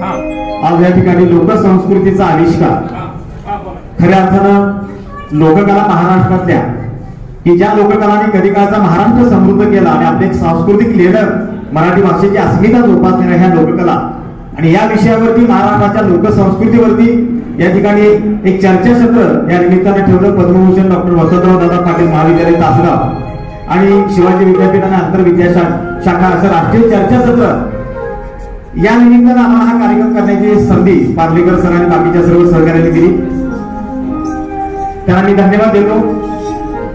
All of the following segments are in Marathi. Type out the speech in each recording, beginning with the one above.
आज या ठिकाणी लोकसंस्कृतीचा आविष्कार खऱ्या अर्थानं लोककला महाराष्ट्रातल्या की ज्या लोककलांनी कधी काळचा महाराष्ट्र समृद्ध केला आणि आपले एक सांस्कृतिक लीडर मराठी भाषेची अस्मिता जोपासणाऱ्या ह्या लोककला आणि या विषयावरती महाराष्ट्राच्या लोकसंस्कृतीवरती या ठिकाणी एक चर्चासत्र या निमित्तानं ठेवलं. पद्मभूषण डॉक्टर वसंतराव दादा पाटील महाविद्यालय तासगाव आणि शिवाजी विद्यापीठ आणि आंतरविद्याशाखा असं राष्ट्रीय चर्चासत्र या निमित्तानं आम्हाला हा कार्यक्रम करण्याची संधी पार्लेकर सर आणि बाकीच्या सर्व सहकार्यांनी दिली. त्यांना मी धन्यवाद देतो.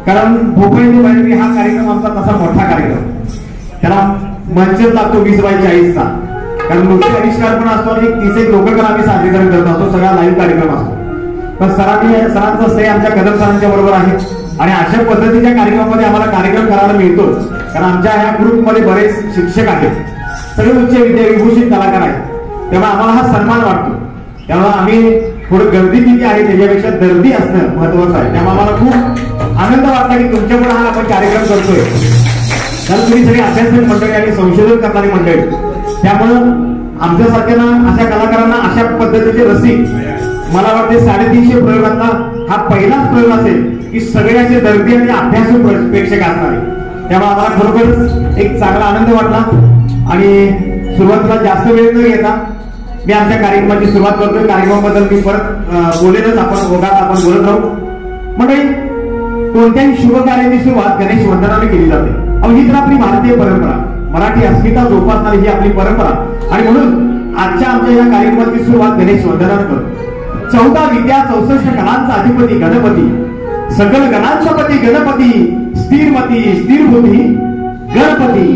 कारण भोपळी बाहेर हा कार्यक्रम आमचा तसा मोठा कार्यक्रम त्याला मंचच लागतो 20/40चा. कारण मुख्य आविष्कार पण असतो आणि 30 लोककला आम्ही सादरीकरण करत असतो. सगळा लाईव्ह कार्यक्रम असतो. पण सरांचं स्नेह आमच्या कदम सरांच्या बरोबर आहे आणि अशा पद्धतीच्या कार्यक्रमामध्ये आम्हाला कार्यक्रम करायला मिळतो. कारण आमच्या ह्या ग्रुपमध्ये बरेच शिक्षक आहेत, सगळे उच्च विद्याविभूषित कलाकार आहेत. तेव्हा आम्हाला हा सन्मान वाटतो. तेव्हा आम्ही थोडं गर्दी किती आहे त्याच्यापेक्षा दर्दी असणं महत्वाचं आहे. त्यामुळे आम्हाला खूप आनंद वाटला की तुमच्या पण हा आपण कार्यक्रम करतोय. कारण तुम्ही सगळे अभ्यासक मंडळी आणि संशोधन करणारी मंडळी, त्यामुळं आमच्यासारख्यांना अशा कलाकारांना अशा पद्धतीचे रसिक मला वाटते 350 प्रयोगातला हा पहिलाच प्रयोग असेल की सगळे असे दर्दी आणि अभ्यासू प्रेक्षक असणारे. त्यामुळे आम्हाला खरोखर एक चांगला आनंद वाटला आणि सुरुवातीला जास्त वेळ न घेता मी आमच्या कार्यक्रमाची सुरुवात करतोय. कार्यक्रमाबद्दल मी परत बोलेलच, आपण ओघात आपण बोलत राहू. मंडळी, कोणत्याही शुभ कार्याची सुरुवात गणेश वंदनाने केली जाते. ही तर आपली भारतीय परंपरा, मराठी अस्मिता जोपासणारी ही आपली परंपरा आणि म्हणून आजच्या आमच्या या कार्यक्रमाची सुरुवात गणेश वंदनाने करतो. 14 विद्या 64 कलांचा अधिपती गणपती, सकल गणांचा पती गणपती, स्थिरमती स्थिरभूती गणपती.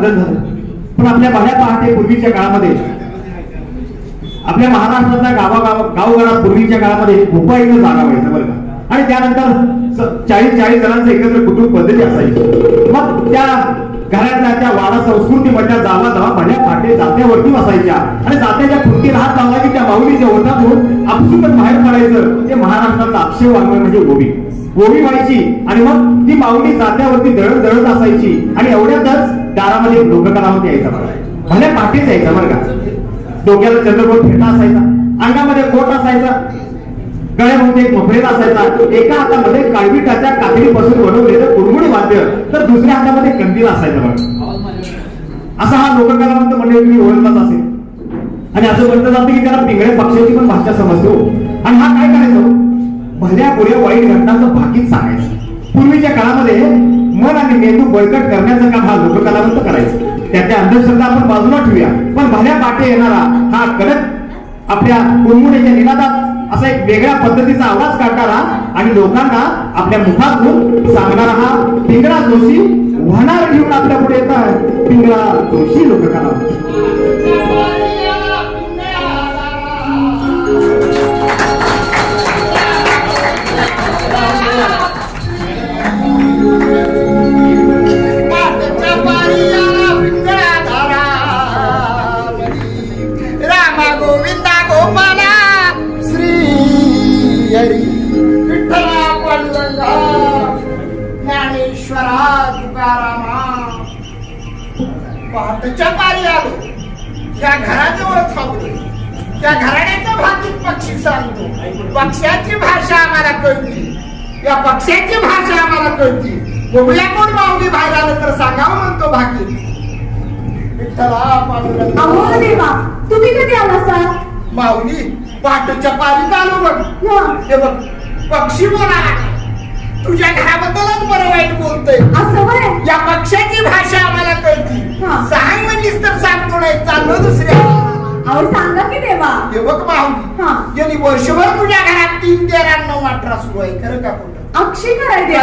बंधन झालं. पण आपल्या भल्या पहाटे पूर्वीच्या काळामध्ये आपल्या महाराष्ट्रातल्या गावगावात पूर्वीच्या काळामध्ये भोपाईनं जागा व्हायचं बरं का. आणि त्यानंतर 40 जणांचं एकत्र कुटुंब पद्धती असायची. मग त्या घरातल्या त्या वाडा संस्कृतीमधल्या जावा भल्या पहाटे जात्यावरती बसायच्या आणि जात्याच्या फुटकीला हात लावला की त्या माऊलीच्या ओठातून आपसुकच बाहेर पडायचं. ते महाराष्ट्रातलं अक्षय वाङ्मय म्हणजे ओवी व्हायची. आणि मग ती माऊली जात्यावरती दळत असायची आणि एवढ्यातच दारामध्ये लोककलावती यायचा बघा. भल्या पहाटेच यायचा बरं का. डोक्याला चंद्रकोट फेटा असायचा, अंगामध्ये कोट असायचा, गळ्यामध्ये एक मफळेला असायचा, एका हातामध्ये काळविटाच्या कातडीपासून बनवलेलं कुडमुडी वाद्य तर दुसऱ्या हातामध्ये कंदील असायचा बघा. असा हा लोककलावंत म्हणजे तुम्ही ओळखलाच असेल. आणि असं म्हटलं जातं की त्याला पिंगळ्या पक्षाची पण भाषा समजते हो. आणि हा काय करायचं, भल्या बुऱ्या वाईट घटनांचं भाकीत सांगायचं. पूर्वीच्या काळामध्ये मन आणि मेंदू बळकट करण्याचं काम हा लोककलावंत करायचं. त्याच्या अंधश्रद्धा आपण बाजूला ठेवूया, पण भल्या पाटे येणारा हा कडक आपल्या कुरमुड्याच्या निनादात असा एक वेगळ्या पद्धतीचा आवाज काढणारा आणि लोकांना आपल्या मुखातून सांगणारा हा पिंगळा जोशी वाहनार घेऊन आपल्या पुढे येतात. पिंगळा जोशी लोककलावंत. पहाटेच्या पारी आलो, या घराजवळ थांबलो. त्या घराण्याचा भाकीत पक्षी सांगतो. पक्ष्याची भाषा आम्हाला कळती, या पक्ष्याची भाषा आम्हाला कळती. बघूया कोण माऊली बाहेर आलं तर सांगावं म्हणतो भाकीत. विठ्ठला पांडुरंगा. अहो देवा, तुम्ही कधी आला सर? माऊली पहाटेच्या पारीत आलो बघ. हे बघ पक्षी बोला, तुझ्या घराबद्दलच बरं वाईट बोलतोय. असं होय? या पक्षाची भाषा आम्हाला कळती. सांग म्हणलीस तर सांगतो, नाही चाललो दुसऱ्या. अहो सांगा की देवा. हे बघ माऊली, गेली वर्षभर तुझ्या घरात 3, 13, 9 18 सुरू आहे. खरं का खोटं? अक्षय कराय देवा.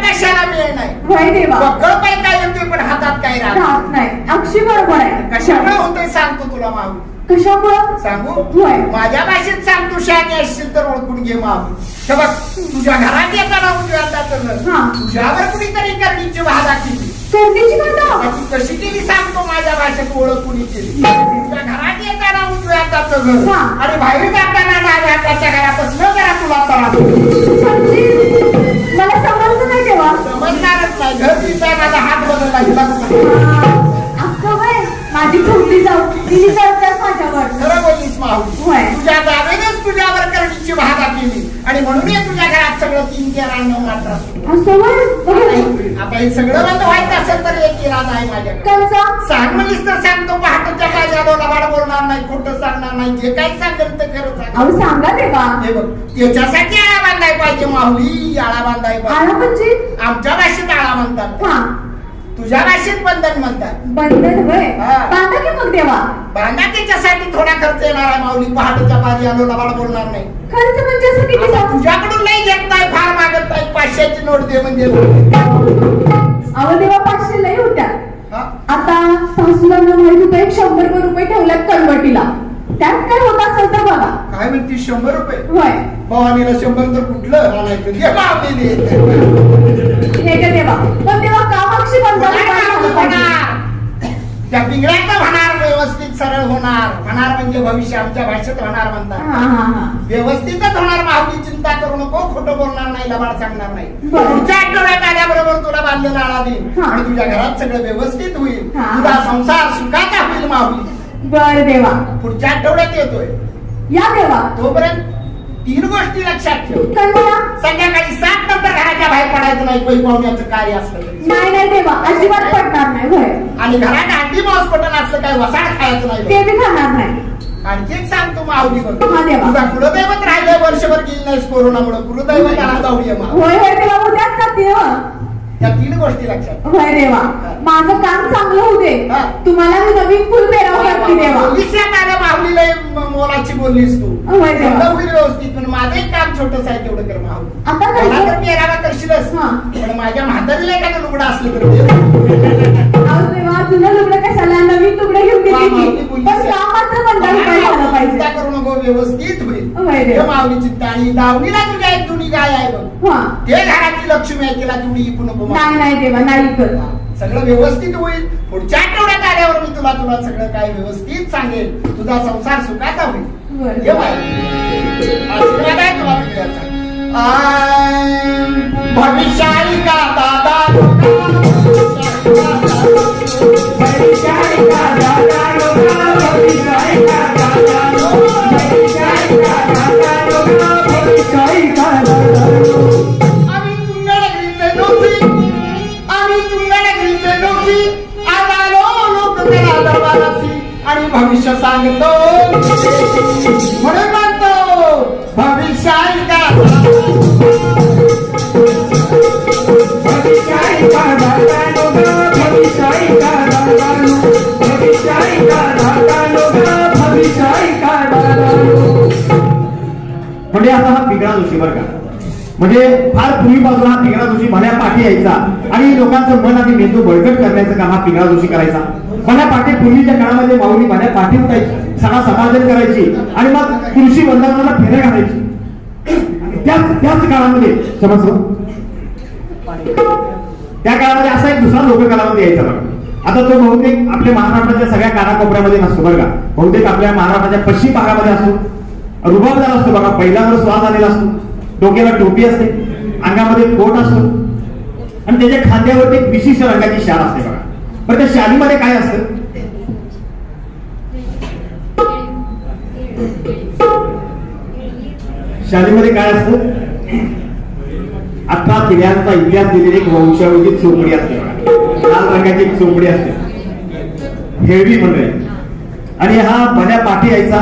कशाला वेळ नाही. होय देवा. बक्कळ काय काय येते पण हातात काय राहत नाही. अक्षय बरोबर आहे. कशामुळे होतंय सांगतो तुला माऊली. कशामुळं सांगू? होय. माझ्या भाषेत सांगतो, शहाणी असशील तर ओळखून घे माऊली. हे बघ तुझ्या घरात येताना तुझ्यावर कुणीतरी करणीची वादा केली. करण्याची बाधा कशी केली सांगतो, माझ्या भाषेत ओळख कुणी केली. तुझ्या घरात येताना उजव्या हाताचं घर आणि बाहेर जाताना डाव्या हाताच्या घरापासून जरा तुला त्रास. मला समजलं नाही तेव्हा. समजणारच नाही. घर दिसताय माझा हात बदलला हिला. असं होय? माझी खोटी जाऊ तिने करतात माझ्यावर. खरं बोललीस माऊली. तुझ्या जावेनेच तुझ्यावर करणीची वादा केली आणि म्हणून तुझ्या घरात सगळं 3, 13, 9 18 आता हे सगळं बंद व्हायचं असेल तर एक इरादा आहे माझ्याकडे. सांग म्हणलीस तर सांगतो. पहाटेच्या माझ्या लबाड बोलणार नाही, खोटं सांगणार नाही. जे काही सांगेल ते खरं सांग. अहो सांगा देवा. हे बघ त्याच्यासाठी आळा बांधाय पाहिजे माऊली. आळा बांधाय पाहिजे. आळा म्हणजे आमच्या भाषेत आळा म्हणतात, तुझ्या भाषेत बंधन म्हणतात. बंधन होय? बांधा की मग देवा. बांधा त्याच्यासाठी थोडा खर्च येणार आहे माऊली. पहाटेच्या पारी आलो लबाड बोलणार नाही. खर्च म्हणजे असं किती? तुझ्याकडून नाही घेत नाही, फार मागत नाही. 500ची नोट दे म्हणजे. अहो देवा 500 लई होत्या. आता सासूला माहित होतं 100 रुपये ठेवल्यात कनवटीला. त्यात काय होत असेल तर बघा. काय म्हणते 100 रुपये? होय. भवानीला 100 तर कुठलं आणायचं? घे माऊली. हे का देवा. पण तेव्हा कामाक्षी त्या पिंगळ्याचं होणार व्यवस्थित सरळ होणार. होणार म्हणजे भविष्य आमच्या भाषेत होणार म्हणतात. व्यवस्थितच होणार माऊली. चिंता करू नको. खोटं बोलणार नाही, लबाड सांगणार नाही. पुढच्या आठवड्यात आल्याबरोबर तुला बांधलेला आळा देईन आणि तुझ्या घरात सगळं व्यवस्थित होईल. तुझा संसार सुखाचा होईल माऊली. बर देवा. पुढच्या आठवड्यात येतोय. या देवा. तोपर्यंत 3 गोष्टी लक्षात ठेव. संध्याकाळी 7 नंतर घराच्या बाहेर पडायचं नाही. पै पाहुण्याचं कार्य असलं नाही देवा. अजिबात पडणार नाही. होय. आणि घरात अंडी मांस पटण असलं काही वसाड खायचं नाही. ते बी खाणार नाही. आणखी एक सांगतो माऊली बघ. तुझा कुलदैवत राहिलं वर्षभर गेली नाहीस कोरोनामुळे. कुलदैवत आला जाऊया. होय होय देवा. उद्याच जाते. त्या 3 गोष्टी लक्षात. होय देवा. माझं काम चांगलं होऊ दे. तुम्हाला मी नवीन फुल पेरावं लागते देवा. विषयात आलं माऊलीला मोलाची बोललीस तू होय देवा. सगळं होईल व्यवस्थित पण माझं एक काम छोटंच आहे तेवढं कर माऊ आता काय? मला तर मेरावा करशीलच हा. पण माझ्या म्हातारीला एखादं लुगडं असलं तर दे. अहो देवा, जुनं लुगडं कशाला, नवीन लुगडं घेऊन वा, देते माऊली की. बोललीस पण आहे. काम मात्र 15 रुपये झालं पाहिजे. चिंता करू नको, व्यवस्थित होईल. होय देवा. हे माऊली चिंता आणि दावणीला तुझ्या एक जुनी गाय आहे बघ हा. ते घराची लक्ष्मी आहे तिला जुनी इकू नको माऊ. नाही नाही देवा, नाही कर. सगळं व्यवस्थित होईल. पुढच्या आठवड्यात आल्यावर मी तुला सगळं काय व्यवस्थित सांगेल. तुझा संसार सुखाचा होईल. बरं. ये बाई. आशीर्वाद आहे तुला मित्राचा. भविष्याळी का दादा भविष्याळी का दादा लोका, भविष्याळी का दादा लोका, भविष्याळी का दादा लोका, भविष्याळी का दादा लोका. आम्ही तुंगडगिरीचे डोसी, आम्ही तुंगडगिरीचे डोसी, आज आलो लोक करा दरबाराची आणि भविष्य सांगतो म्हणून म्हणतो भविष्याळी का भविष्याळी का दादा लोका, भविष्याळी का दादा लोका, भविष्याळी का दादा लोका, भविष्याळी का दादा लोका. म्हणजे आता हा पिंगळा जोशी बरं का, म्हणजे फार पूर्वीपासून हा पिंगळा जोशी भल्या पाठी यायचा आणि लोकांचं मन आणि मेंदू बळकट करण्याचं काम हा पिंगळा जोशी करायचा. भल्या पाठी पूर्वीच्या काळामध्ये माऊली भल्या पाठी उठायची, सणा समाजन करायची आणि मग कृषी वंदनाला फेऱ्या घालायची. त्याच काळामध्ये समजलं, त्या काळामध्ये असा एक दुसरा लोककलावंत यायचा बघा. आता तो बहुतेक आपल्या महाराष्ट्राच्या सगळ्या कानाकोपऱ्यामध्ये नसतो बरं का, बहुतेक आपल्या महाराष्ट्राच्या पश्चिम भागामध्ये असतो. रुबाबदार असतो बघा, पहिल्यावर स्वाद आलेला असतो, डोक्याला टोपी असते, अंगामध्ये कोट असतो आणि त्याच्या खांद्यावरती एक विशिष्ट रंगाची शाल असते बघा. पण त्या शालीमध्ये काय असतं? शालीमध्ये काय असतं? 18 पिढ्यांचा इतिहास दिलेली एक वंशावळीची चोपडी असते बघा. लाल रंगाची एक चोपडी असते, हेळवी मंडळी. आणि हा भल्या पाठी यायचा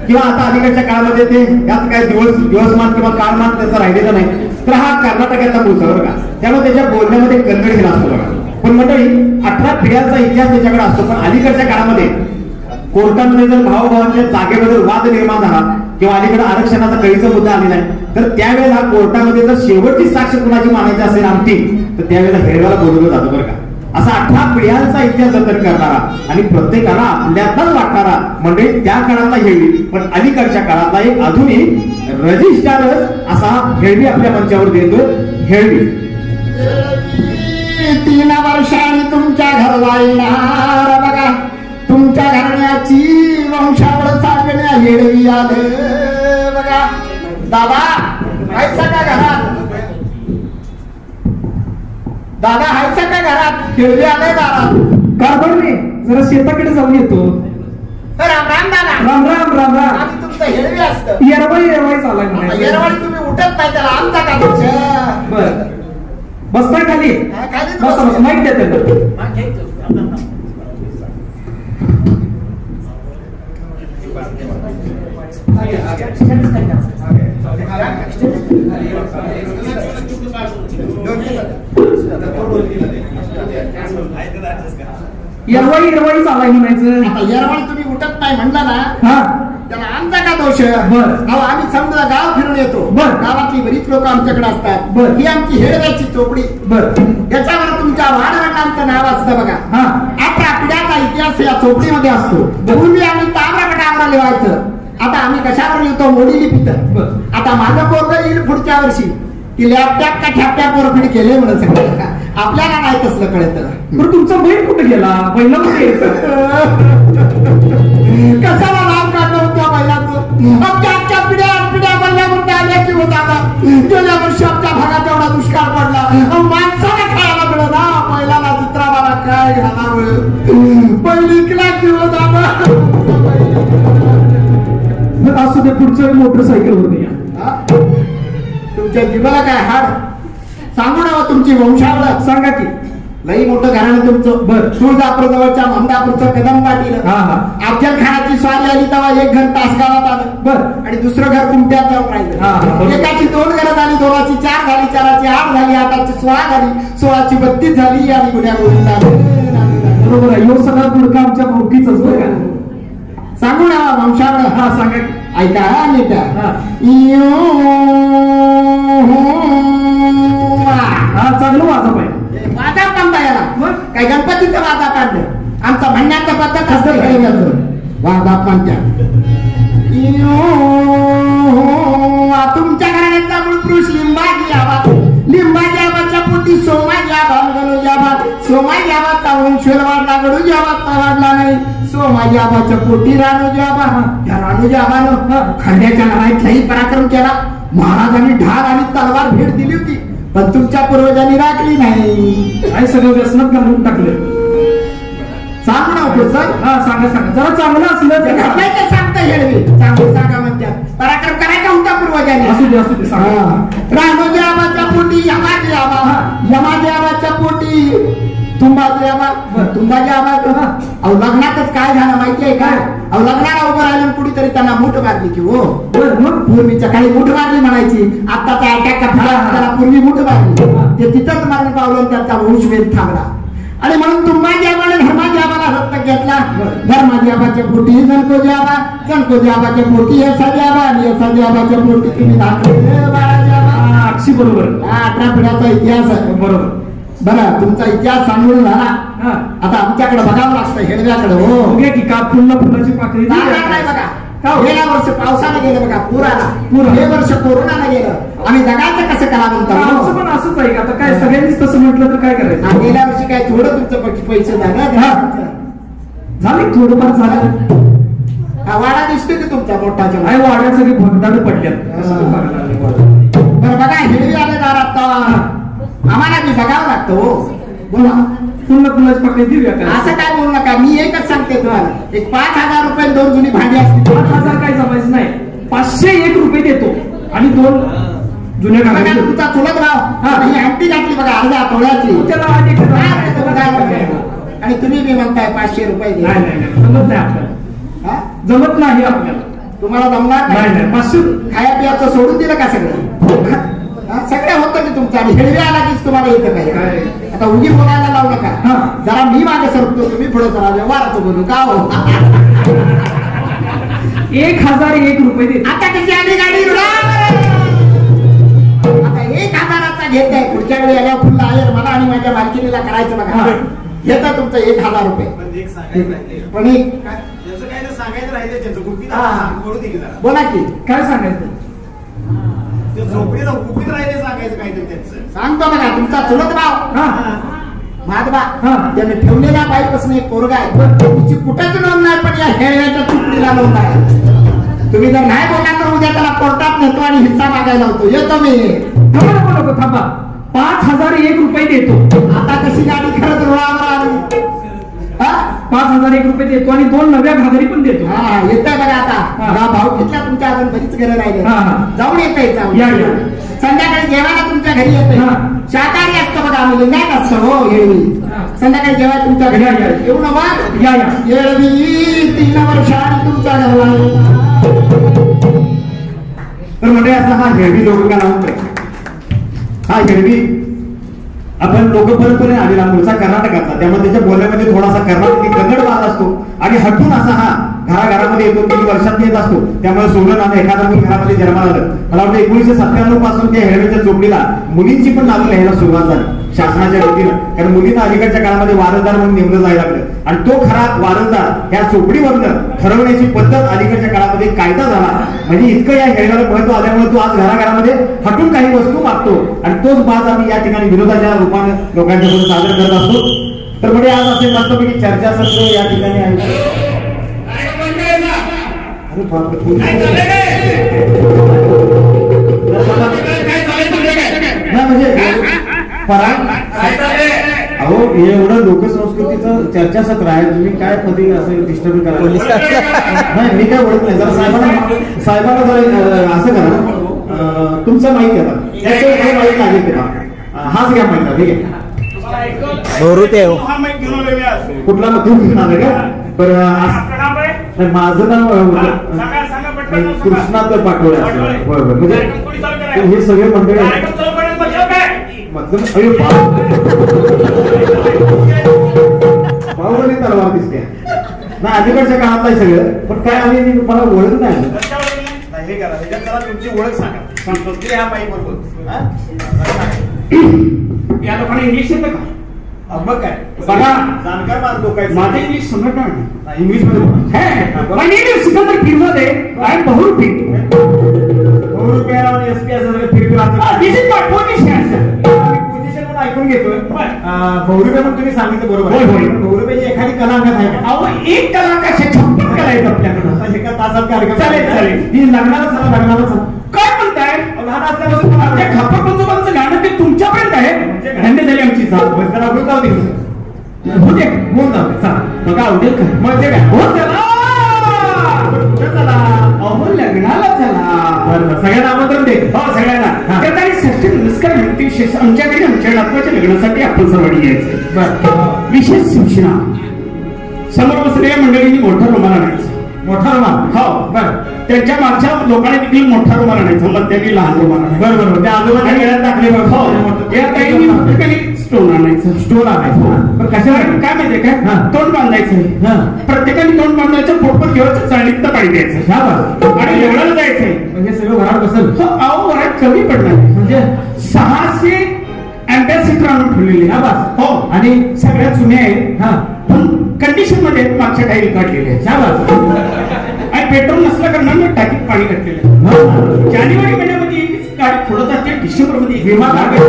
किंवा आता अलीकडच्या काळामध्ये ते यात काय दिवसमान किंवा काळमान त्याचा राहिलेला नाही. तर हा कर्नाटकातला मूळचा बरं का, त्यामुळे त्याच्या बोलण्यामध्ये कन्नड हिला असतो बघा. पण मंडळी 18 पिढ्यांचा इतिहास त्याच्याकडे असतो. पण अलीकडच्या काळामध्ये कोर्टामध्ये जर भावभावांच्या जागेबद्दल वाद निर्माण झाला किंवा अलीकडे आरक्षणाचा कळीचा मुद्दा आलेला आहे तर त्यावेळेला कोर्टामध्ये जर शेवटची साक्ष कुणाची मानायची असेल आमटी तर त्यावेळेला हेळव्याला बोलवलं जातं बरं का. असा 18 पिढ्यांचा इतिहास जतन करणारा आणि प्रत्येकाला आपल्यातच वाटणारा मंडळी त्या काळातला हेळवी. पण अलीकडच्या काळातला एक आधुनिक रजिस्ट्रार असा हेळवी आपल्या मंचावर देतो. हेळवी 3 वर्षांनी तुमच्या घरला येणार बघा, तुमच्या घराण्याची वंशावळ सांगण्या हेळवी आले बघा. दादा हायचा का घरात? दादा हायचा का घरात? हेळवी आले दारात. कारभार नाही, जरा शेताकडे जाऊन येतो. राम राम दादा. राम राम राम राम. आम्ही तुमचं हेळवी असतं. येरवाई चालाय म्हणायचं. येरवाळी तुम्ही उठत नाही त्याला आमचा का तुमच्या? बर, बसताय खाली? खालीच बसा बसा, माहिती आहे त्यांना. येरवाई चालाय म्हणायचं. आता येरवाळी तुम्ही उठत नाही म्हणला ना, हा, त्याला आमचा का दोष? बर. अहो आम्ही समजा गाव फिरून येतो. बर. गावातली बरीच लोक आमच्याकडे असतात. बर. ही आमची हेळव्याची चोपडी. बर. याच्यावर तुमच्या वाडवडिलांचं नाव असतं बघा. हा. 18 पिढ्याचा इतिहास या चोपडीमध्ये असतो. पूर्वी आम्ही ताम्रपटावर लिहायचं, आता आम्ही कशावर लिहितो? मोडी लिपित. आता माझं पोरग येईल पुढच्या वर्षी की लॅपटॉप का ठॅपटॉप वर फिट केले म्हणून सगळं आपल्याला नाही तसलं कळत. बरं, तुमचा बैल कुठे गेला? बैला कुठे कशाला नाव काढलं त्या बैलाचं? आमच्या पिढ्या बल्ल्यावर आल्याची होता. गेल्या वर्षी आमच्या भागात एवढा दुष्काळ पडला, माणसाला खायला मिळत ना, बैलाला चित्राबाला काय घालावं? बैल इकला की होता. असू दे, पुढच्या मोटरसायकल होती या. तुमच्या जीवाला काय हाड सांगू ना तुमची वंशावळ सांगा की. लई मोठं घराणं तुमचं. बर. तुळजापूर जवळच्या ममदापूरचं कदम पाटील. हा हा. अफजल खानाची स्वारी आली तेव्हा एक घर तासगावात आलं. बर. आणि दुसरं घर कुमट्यात जाऊन हा, हा, राहिलं. बरोबर. एकाची 2 घरं झाली, 2ची 4 झाली, 4ची 8 झाली, 8ची 16 झाली, 16ची 32 झाली आणि गुन्ह्या गोविंदा. बरोबर आहे. यो सगळा गुडका आमच्या भाऊकीचाच बरं का. सांगू ना वंशावळ. हा सांगा. ऐका नीट. हा चांगलं वाजा पाहिजे. वाजा काढता याला काय गणपतीचं वाजा काढलं आमचा म्हणण्याचं पद्धत असतं खेळण्याचं वाजा म्हणत्या. तुमच्या घराण्याचा मूळ पुरुष लिंबाजी आबा. लिंबाजी आबाच्या पोटी सोमाजी आबा गणूजी आबा. सोमाजी आबाचा वंश वाढला गणूजी आबाचा वाढला नाही. सोमाजी आबाच्या पोटी राणूजी आबा. त्या राणूजी आबानं खंड्याच्या लढाईतलाही पराक्रम केला. महाराजांनी ढाल आणि तलवार भेट दिली होती पण तुमच्या पूर्वजांनी राखली नाही. काय सगळं व्यसनात घालून टाकलं. सांग ना सर. हा सांगा सांगा. जरा चांगलं असलं सांगता येईल. चांगलं सांगा म्हणतात. पराक्रम करायचा होता पूर्वजांनी. असू दे असू दे सांगा. राणूजी आबाच्या पोटी यमाजी आबा. यमाजी आबाच्या पोटी तुंबाजी आबा. तुंबाजी आबा अहो लग्नातच काय झालं माहितीये का. अहो लग्नाला उभं राहिलं कुठेतरी त्यांना मूठ मारली की हो. पूर्वीच्या काही मूठ मारली म्हणायची. आत्ताचा अटॅकचा फळा त्याला पूर्वी मूठ मारली. ते तिथंच मारून पावलं त्यांचा वंशवेध थांबला. आणि म्हणून तुंबाजी आबाने धर्माजी आबाला दत्तक घेतला. धर्माजी आबाच्या पोटी जनकोजी आबा. जनकोजी आबाच्या पोटी यसाजी आबा. आणि यसाजी आबाच्या पोटी तुम्ही बाळाजी आबा. अक्षी बरोबर. 18 पिढ्याचा इतिहास आहे. बरोबर. बरं तुमचा इतिहास सांगून झाला. आता आमच्याकडे बघावं लागतं हेडव्याकडे. हो की का फुलाची पाकळी नाही बघा. गेल्या वर्ष पावसानं गेलं बघा. पूर आला. हे वर्ष कोरोनानं गेलं. आम्ही जगायचं कसं करा म्हणतो. पण असंच आहे. आता काय सगळ्यांनीच तसं म्हटलं तर काय करायचं. गेल्या वर्षी काय थोडं तुमचं पैसे झाले थोडंफार झालं. वाडा दिसतोय की तुमचा मोठाच्या. काय वाड्यात सगळे भगदाड पडल्यात. बरं बघा हेडवी आले दारात आम्हाला मी बघावं लागतं. हो बोला. फुलाची पाकळी देऊया का. असं काय बोलू नका. मी एकच सांगते तुम्हाला. एक 5,000 रुपये 2 जुनी भांडी असतील. 5,000 काय जमायचं नाही. 501 रुपये देतो आणि 2 जुन्या घागरी. तुमचा चुलत भाव ही हंटी घातली बघा अर्ध्या आठवड्याची. आणि तुम्ही मी म्हणताय 500 रुपये. जमत नाही आपल्याला. जमत नाही आपल्याला. तुम्हाला जमणार नाही. 500 खाया पियाचं सोडून दिलं का सगळं. सगळं होतं की तुमचं. आणि हेडवे आला की तुम्हाला येतं काय. आता उगी बोलायला लावू नका. जरा मी मागे सरकतो तुम्ही पुढे चला. व्यवहाराचं बोलू का हो. 1,001 रुपये दे. आता कशी आली गाडी. आता 1,000चा घेत आहे. पुढच्या वेळी आल्या फुल आहे मला आणि माझ्या मालकिनीला करायचं बघा. घेता तुमचं 1,000 रुपये. पण सांगायचं राहिलं बोला की काय सांगायचं. गुपित राहिले सांगायचं काहीतरी त्यांचं. सांगतो बघा. तुमचा चुलत भाव माधवा त्याने ठेवलेल्या बाईपासून एक पोरगा आहे. तिची कुठेच नोंद नाही पण या हेळव्याच्या तुकडीला नोंद आहे. तुम्ही जर नाही बोलला तर उद्या त्याला कोर्टात नेतो आणि हिस्सा मागायला होतो. येतो मी. थांबा. 5,001 रुपये देतो. आता कशी गाडी खरंच रुळावर आली. 5,001 रुपये देतो आणि 2 नव्या घागरी पण देतो. येतोय बघा. आता भाऊ घेतला तुमच्या अजून बरीच घरं राहिले. जाऊन येतोय. संध्याकाळी जेवायला तुमच्या घरी येतोय. शाकाहारी असतं बघा. आम्ही लिंगायत असतो. हो येळवी संध्याकाळी जेवायला तुमच्या घरी येऊ ना. मग येळवी 3 वर्षांनी तुमच्या घरला. तर म्हणजे असा हा हेळवी लोक का नाव. हा हेळवी आपण लोक परंपरेने आलेला मूळचा कर्नाटकाचा. त्यामुळे त्याच्या बोलण्यामध्ये थोडासा कर्नाटकी कन्नड भाग असतो आणि हटून असा हा घराघरामध्ये येतो. 3 वर्षात येत असतो. त्यामुळे सोनं नाणं एखादा मूल घरामध्ये जन्माला आलं. मला वाटतं 1997 पासून त्या हेळव्याच्या चोपडीला मुलींची पण नावं लिहायला सुरुवात झाली शासनाच्या वतीनं. कारण मुलींना अलीकडच्या काळामध्ये वारसदार म्हणून नेमलं जायला लागलं. आणि तो खरा वारसदार या चोपडीवरनं ठरवण्याची पद्धत अलीकडच्या काळामध्ये कायदा झाला. म्हणजे इतकं या हेळव्याला महत्व आल्यामुळे तो आज घराघरामध्ये हटून काही वस्तू मागतो. आणि तोच बाज आम्ही या ठिकाणी विरोधाच्या रूपाने लोकांच्या पुढे सादर करत असतो. तर म्हणजे आज असे मस्तपैकी चर्चासत्र या ठिकाणी आहे. अहो एवढं लोकसंस्कृतीचं चर्चासत्र आहे. तुम्ही काय कधी असं डिस्टर्ब करा. नाही मी काय बोलत नाही. जरा साहेबांना जरा असं करा. तुमचं माहिती आहे माहिती लागेल तेव्हा हाच घ्या माहिती. ठीक आहे. कुठला तू घेऊन आलं का. बरं माझं नाव कृष्णात पाठवलं. बरोबर. म्हणजे हे सगळे मंडळी बाहुबली तलवार दिसते. ना अलीकडच्या काळात आहे सगळं, पण काय आम्ही मला ओळख नाही. हे करा, ह्याच्यात जरा तुमची ओळख सांगा. सांगतो की ह्या बाई बरोबर या लोकांना इंग्लिश येतं का? मग काय बघा, जाणकार मानतो काय माझं इंग्लिश समजणार नाही. इंग्लिश मध्ये बोला. My name is Sikandar Pirwade. I am बहुरूपी. रुपयाला आणि एसपी असं फिरफिर This is my position, sir. Position पण ऐकून घेतोय. बहुरुपये पण तुम्ही सांगितलं बरोबर. होय, होय. बहुरुपयाची एखादी कला अंगात आहे का? अहो, एक कलाकार 56 कला आहेत आपल्याकडं. आता एका तासात कार्यक्रम चालेल, चालेल. ही लग्नाला चला, लग्नाला चला. काय म्हणताय? लहान असल्यापासून मला त्या खापर बंधूबांचं गाणं ते तुमच्यापर्यंत आहे. धन्य झाली आमची चाल. जरा होऊन जाऊ दे. होते होऊन जाऊ दे. चला. बघा, आवडेल का? म्हणजे काय हो, चला. कुठं चला. अहो, लग्नाला चला. बरं, सगळ्यांना आमंत्रण दे. हो, सगळ्यांना. हा. त्या काही षष्टी नमस्कार म्हणते विशेष आमच्याकडे आमच्या नातवाच्या लग्नासाठी आपण सर्वांनी यायचं. बरं. विशेष सूचना, समोर बसलेल्या मंडळींनी मोठा रुमाल आणायचा. मोठा रुमाल. हो, बरं त्यांच्या मागच्या लोकांनी देखील मोठा रुमाल आणायचा, मग त्यांनी लहान रुमाल आणायचा. बरं बरोबर. त्या आजोबांच्या गेल्यात टाकले बघ. हो, या ताईंनी प्रत्येकाने स्टोन आणायचं. स्टोर आणायचं. पण कशाला काय माहितीये काय, हा. तोंड बांधायचं. हा. प्रत्येकाने तोंड बांधायचं, पोटपत ठेवायचं, चाळणीत पाणी द्यायचं. ह्या बरं. आणि एवढं जायचंय. म्हणजे सगळं घरात बसेल. हो, अहो, वरात कमी पडणार. म्हणजे 600 अँबॅसिडर आणून ठेवलेले. हा बस. हो, आणि सगळ्यात जुने आहेत. हा पण कंडिशन मध्ये आहेत, मागच्या टाईम काढलेले आहेत. ह्या बस. आणि पेट्रोल नसल्या कारणाने टाकीत पाणी घातलेलं आहे. जानेवारी महिन्यामध्ये एकच गाडी पुढे जाते, डिसेंबर मध्ये विमा लागेल.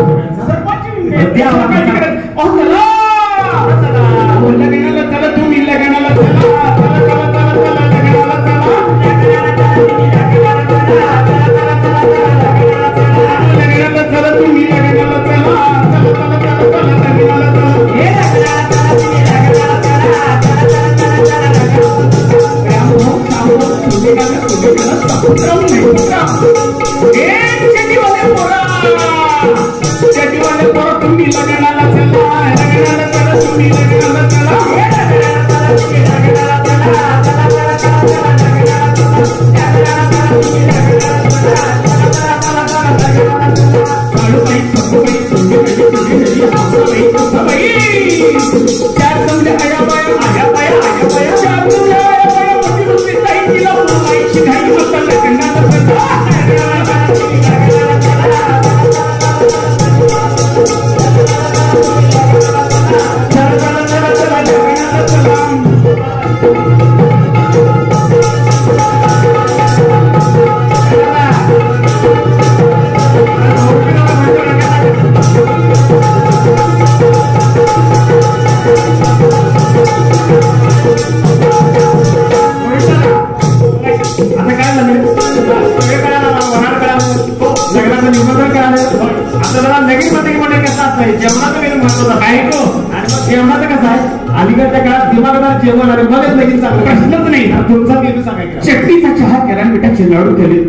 सर्वांची भरती आवाज. अहो, चला. अहो, लग्नाला चला, तुम्ही लग्नाला चला. चला, चला, चला, चला, लग्नाला चला. लग्नाला चला, तुम्ही लग्नाला चला. चला, चला, चला, चला, लग्नाला तुम्ही लग्नाला चला, लग्नाला चला, तुम्ही लग्नाला जेवणाचं मेनू महत्वाचा आहे तो. आणि मग जेवणाचं कसं आहे, अलीकडच्या काळात दिमागदार जेवण आणि मगच लगीन चांगलं. प्रश्नच नाही. तुमचा मेनू सांगायचा. चटणीचा चहा केला, मिठाचे लाडू केले,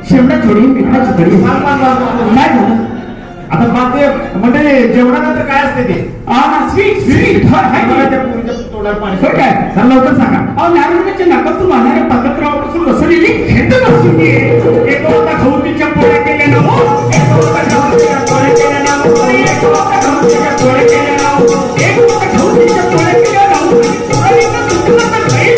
शेवडा थोडी, मिठाची कढी. काय झालं आता बाकी म्हणजे जेवणानंतर काय असते ते? स्वीट स्वीट तोंडात पाणी. काय सांग लवकर सांगा. अहो, नारळाच्या नाकातून वाहणाऱ्या पात्रत्रावापासून बसवलेली खेळ बसली. एक होता खवतीच्या पोळ्या केल्या नाव, एक होता खवतीच्या पोळ्या केल्या नाव, एक होता खवतीच्या पोळ्या केल्या नाव, एक होता खवतीच्या पोळ्या केल्या नाव. आणि तुझं तर काही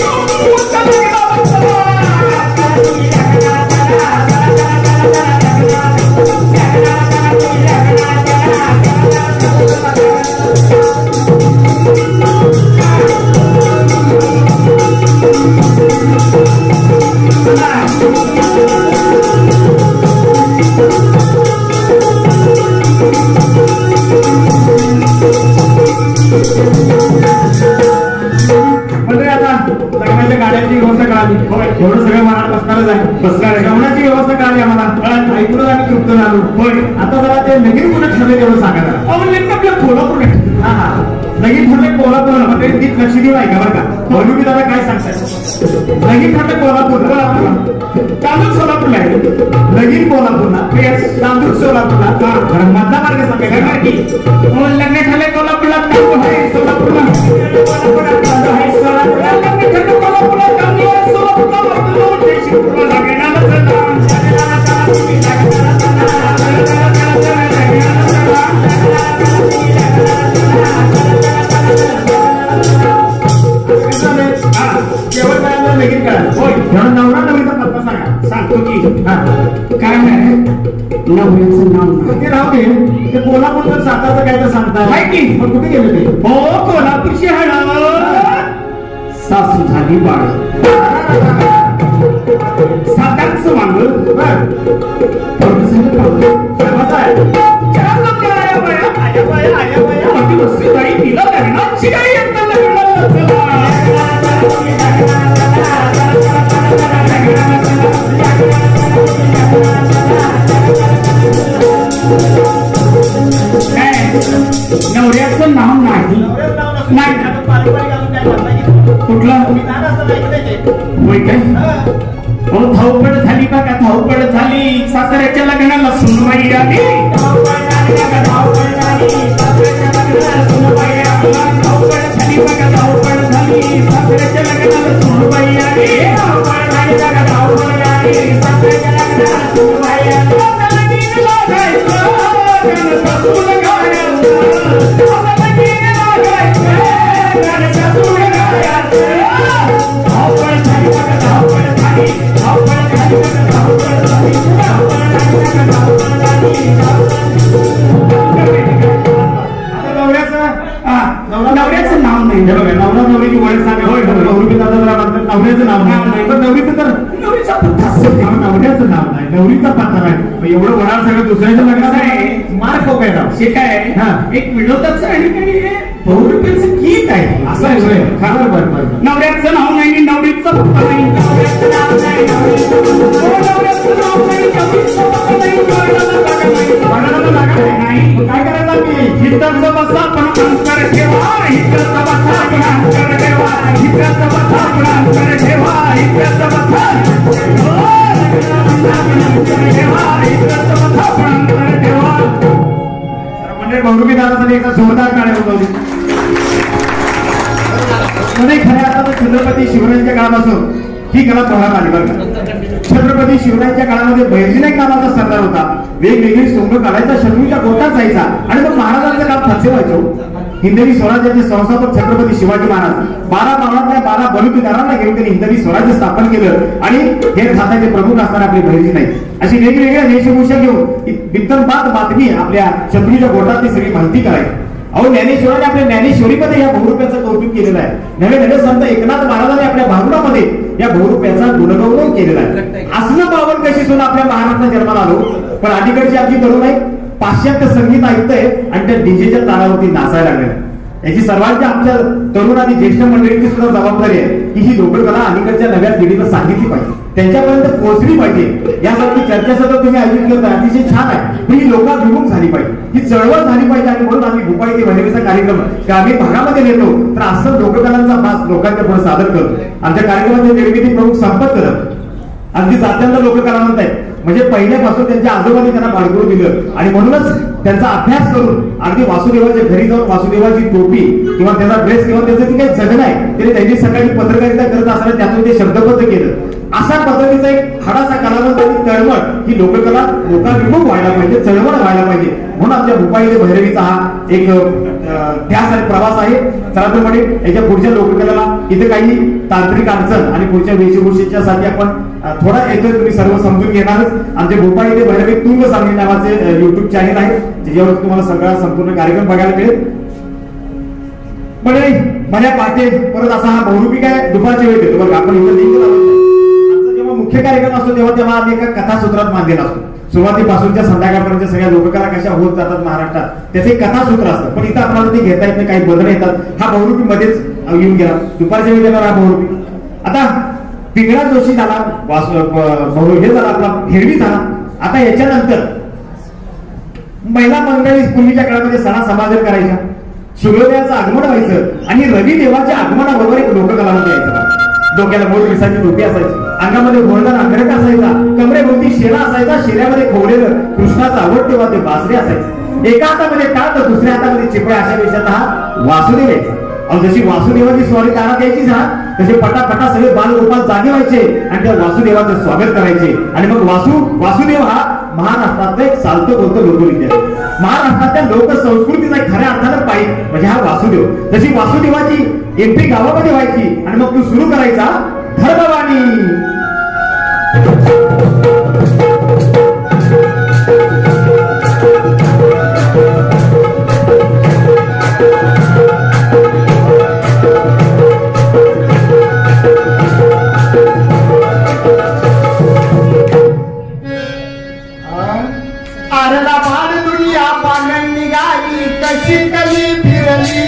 म्हणजे आता लग्नाच्या गाड्यांची व्यवस्था कळाली. एवढं सगळं मनात बसणारच आहे. बसणार आहे. जेवणाची व्यवस्था कळाली आम्हाला. ऐकूनच आम्ही तृप्त झालो. होय. आता जरा ते लगीन कुठे ठरले तेवढं सांगा जरा. अहो, नेमकं आपल्या कोल्हापूर हा हा लगीन ठरले कोल्हापूर. म्हणजे नीट लक्ष देऊ ऐका बरं का. बोलू मी दादा काय सांगताय. लगीन ठरले कोल्हापूर. तांदूळ सोलापूरला आहे. लगीन कोल्हापूरला. तांदूळ सोलापूरला. बरं मधला मार्ग सांगायचा की लग्न झाले कोल्हापूरला, तांदूळ आहे सोलापूरला. कोल्हापूरला तांदूळ आहे सोलापूरला. लग्न झालं कोल्हापूरला, तांदूळ आहे सोलापूरला. तांदूळ जयशिंगपूरला लग्नाला चला. जेवण करायला लगेच कळा होय म्हणून नवरा नवरीचा पत्ता सांगा सांगतो की हा काय आहे नवऱ्याचं नाव नाही. ते राहू दे ते कोल्हापूरचं सातारचं काय तर सांगताय काय की? पण कुठे गेले ते हो कोल्हापूरची हळद सासू झाली बाळ सातारचं वांग बाई तिला लग्नाची काही नवऱ्याचं नाव नाही कुठलं होय काय हो धावपळ झाली का धावपळ झाली सासऱ्याच्या लग्नाला सुनबाई आली धावपळ झाली बघा धावपळ झाली सासऱ्याच्या लग्नाला सुनबाई आली नवऱ्याचं नाव नाही नवरा नवरीची ओळख सांगा होय नवरी नवऱ्याचं नाव नाही पण नवरीचं तर नवरीचा पत्ता नवऱ्याचं नाव नाही नवरीचा पत्ता नाही एवढं वडाळ सगळं दुसऱ्याच्या लग्नात आहे मार्क हो काय नाव हे काय एक विनोदाचं आणि बहुरूपीचं गीत आहे असं आहे खरं बरं नवऱ्याचं नाव नाही नवरीचं पत्ता नाही नवऱ्याचं नाव नाही नवरीचं नाव नाही नवरीचं पत्ता नाही काय करायचं मी हिताचं बसा पण अंतर ठेवा हिताचं बसा पण अंतर ठेवा हिताचं बसा पण अंतर ठेवा हिताचं बसा म्हणजे बहुरूपी दादासाठी एकदा जोरदार काढे होतो खऱ्या अर्थानं छत्रपती शिवरायांच्या काळापासून ही कला तोहार आली बरं का. छत्रपती शिवरायांच्या काळामध्ये बैरजीना एक नावाचा सरदार होता वेगवेगळी सोंग काढायचा शत्रूच्या गोटात जायचा आणि मग महाराजांचं काम फसे व्हायचं हिंदवी स्वराज्याचे संस्थापक छत्रपती शिवाजी महाराज 12 मावळातल्या 12 बलुतेदारांना घेऊन त्यांनी हिंदवी स्वराज्य स्थापन केलं आणि हे खात्याचे प्रमुख असणारे आपले बैरजी नाही अशी वेगवेगळ्या वेशभूषा घेऊन बित्तनबाद बातमी आपल्या शत्रूच्या गोटातली सगळी माहिती करायची. अहो ज्ञानेश्वराने आपल्या ज्ञानेश्वरीमध्ये या बहुरूप्याचं कौतुक केलेलं आहे. नवे नवे संत एकनाथ महाराजांनी आपल्या भागवतामध्ये या बहुरूप्याचा गुणगौरव केलेला आहे. असलं पावन कशी सुद्धा आपल्या महाराष्ट्रात जन्माला आलो पण अलीकडची आमची तरुण आहे पाश्चात्य संगीत ऐकतंय आणि त्या डीजेच्या तारावरती नाचायला लागले. याची सर्वांच्या आमच्या तरुण आणि ज्येष्ठ मंडळींची सुद्धा जबाबदारी आहे की ही लोककला अलीकडच्या नव्या पिढीला सांगितली पाहिजे त्यांच्यापर्यंत पोहोचली पाहिजे. यासारखी चर्चा सुद्धा तुम्ही ऐकली होता अतिशय छान आहे पण ही लोकाभिमुख झाली पाहिजे ही चळवळ झाली पाहिजे आणि म्हणून आम्ही भोपाळी ते भैरवीचा कार्यक्रम ग्रामीण भागामध्ये नेतो तर असं लोककलांचा भास लोकांच्या पुढे सादर करतो. आमच्या कार्यक्रमाचे निर्मिती प्रमुख संपत करत अगदी जात्यांना लोककला म्हणतायत म्हणजे पहिल्यापासून त्यांच्या आजोबांनी त्यांना बाळगून दिलं आणि म्हणूनच त्यांचा अभ्यास करून अगदी वासुदेवाच्या घरी जाऊन वासुदेवाची टोपी किंवा त्याचा ड्रेस किंवा त्याचं जे काही जगणं आहे त्याने त्यांनी सकाळी पत्रकारिता करत असताना त्यातून ते शब्दबद्ध केलं. अशा पद्धतीचा एक हाडाचा कलावंत आणि तळमळ ही लोककला लोकाभिमुख व्हायला पाहिजे चळवळ व्हायला पाहिजे म्हणून आमच्या भोपाळी भैरवीचा हा एक ध्यास आणि प्रवास आहे. चला तर म्हणे याच्या पुढच्या लोककलेला इथे काही तांत्रिक अडचण आणि पुढच्या वेशभूषेच्या साठी आपण थोडा येतोय तुम्ही सर्व समजून घेणारच. आमचे भोपाळी ते भैरवी तुंग सांगली नावाचे युट्यूब चॅनल आहे ज्याच्यावर तुम्हाला सगळा संपूर्ण कार्यक्रम बघायला मिळेल. म्हणजे माझ्या पाहते परत असा हा बहुरूपी काय दुपारच्या वेळेत येतो बघा आपण इथं लिंक आमचा जेव्हा मुख्य कार्यक्रम असतो तेव्हा आम्ही एका कथासूत्रात मांडलेला असतो. सुरुवातीपासूनच्या संध्याकाळपर्यंत सगळ्या लोककला कशा होत जातात महाराष्ट्रात त्याचे एक कथासूत्र असतं पण इथं आपल्याला ते घेता येत नाही काही बदल येतात. हा बहुरूपी मध्येच येऊन गेला दुपारच्या वेळेला हा बहुरूपी. आता पिंगळा जोशी झाला हे झाला आपला हेरवी झाला. आता याच्यानंतर महिला मंडळी पूर्वीच्या काळामध्ये सणा समाजन करायच्या सूर्योदयाचं आगमन व्हायचं आणि रवी देवाच्या आगमनाबरोबर एक लोककला यायचं. डोक्याला मोठ विसाची टोपी असायची अंगामध्ये घोळदार अंगरट असायचा कमरेभोवती शेला असायचा शेल्यामध्ये खोवलेलं कृष्णाचं आवडते वाद्य बासरी असायचं. एका हातामध्ये टाळ तर दुसऱ्या हातामध्ये चिपळ्या अशा वेशाचा हा वासुदेव यायचा. जशी वासुदेवाची स्वारी तारात यायची ना तसे पटापटा सगळे बालगोपाल जागे व्हायचे आणि त्या वासुदेवाचं स्वागत करायचे आणि मग वासुदेव हा महाराष्ट्रातलं एक चालतं बोलतं लोकगीत आहे. महाराष्ट्रातल्या लोक संस्कृतीचा खऱ्या अर्थानं पाहिजे म्हणजे हा वासुदेव. जशी वासुदेवाची एंट्री गावामध्ये व्हायची आणि मग तू सुरू करायचा धर्मवाणी. आरला बाण दुनिया पालन निघाली कशी कली फिरली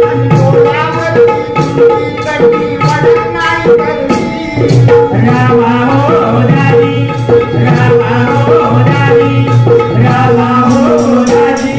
आणि डोळ्यावरती कटी पडत नाही करली. रामा हो दादी, रामा हो दादी, रामा हो दादी.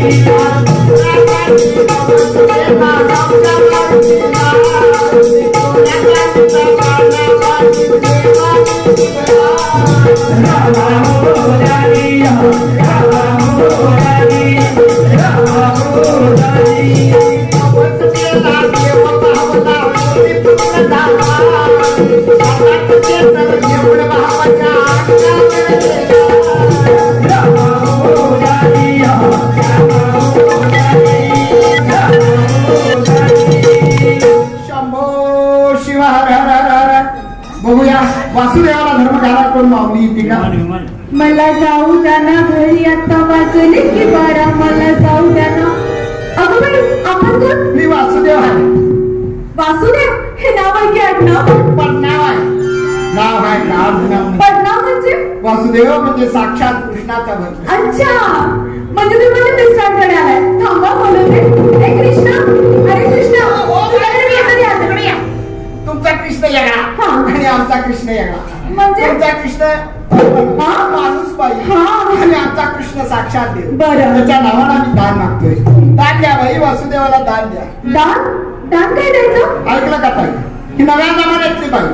बघूया वासुदेवाला धर्मकारा कोण माऊली येते का. मला जाऊ जाना घरी आता वाजले की बारा. मला जाऊ जाना. अगं बाई आपण कोण? मी वासुदेव आहे. वासुदेव हे नाव आहे की आडनाव? पडनाव आहे. नाव आहे नाव. पडनाव म्हणजे? वासुदेव म्हणजे साक्षात कृष्णाचा भक्त. अच्छा म्हणजे तुम्ही माझ्या मिस्टरांकडे आलाय. थांबा बोलवते. हे कृष्णा, अरे कृष्णा इकडे या. तुमचा कृष्ण वेगळा आणि आमचा कृष्ण वेगळा. म्हणजे तुमचा कृष्ण माणूस पाहिजे आणि आमचा कृष्ण साक्षात देव. बरं त्याच्या नावाला मी दान मागतोय. दान द्या बाई, वासुदेवाला दान द्या. दान? दान काय द्यायचं? ऐकलं का ताई? ही नव्या जमान्यातली बाई,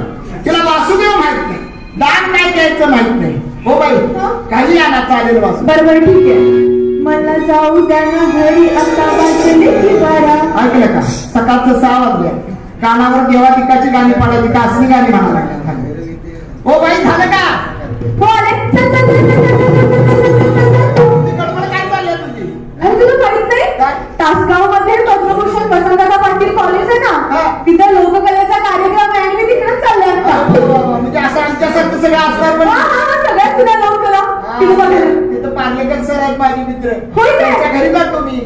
तिला वासुदेव माहित नाही, दान काय द्यायचं माहित नाही. हो बाई काही आणा चालेल वासुदेव. बरोबर ठीक आहे. मला जाऊ द्या ना घरी आता वाजले की बारा. ऐकलं का? सकाळचं 6 वाजल्या. कानावर देवादिकाची गाणी पाडायची का असली गाणी म्हणा लागल्या. हो बाई झालं का? हो आले. चल चल चल चल चल गडबड काय चालली तुझी? अरे तुला माहित नाही? तासगाव मध्ये पद्मभूषण वसंतदादा पाटील कॉलेज आहे ना, तिथं लोककलेचा कार्यक्रम आहे आणि मी तिकडेच चालले आता. म्हणजे असं आमच्यासारखं सगळं असणार. पण सगळ्यात तुला लावून तुला तिथं बघायला. तिथं पार्लेकर सर आहेत माझे मित्र. होय काय? त्यांच्या घरी जातो मी.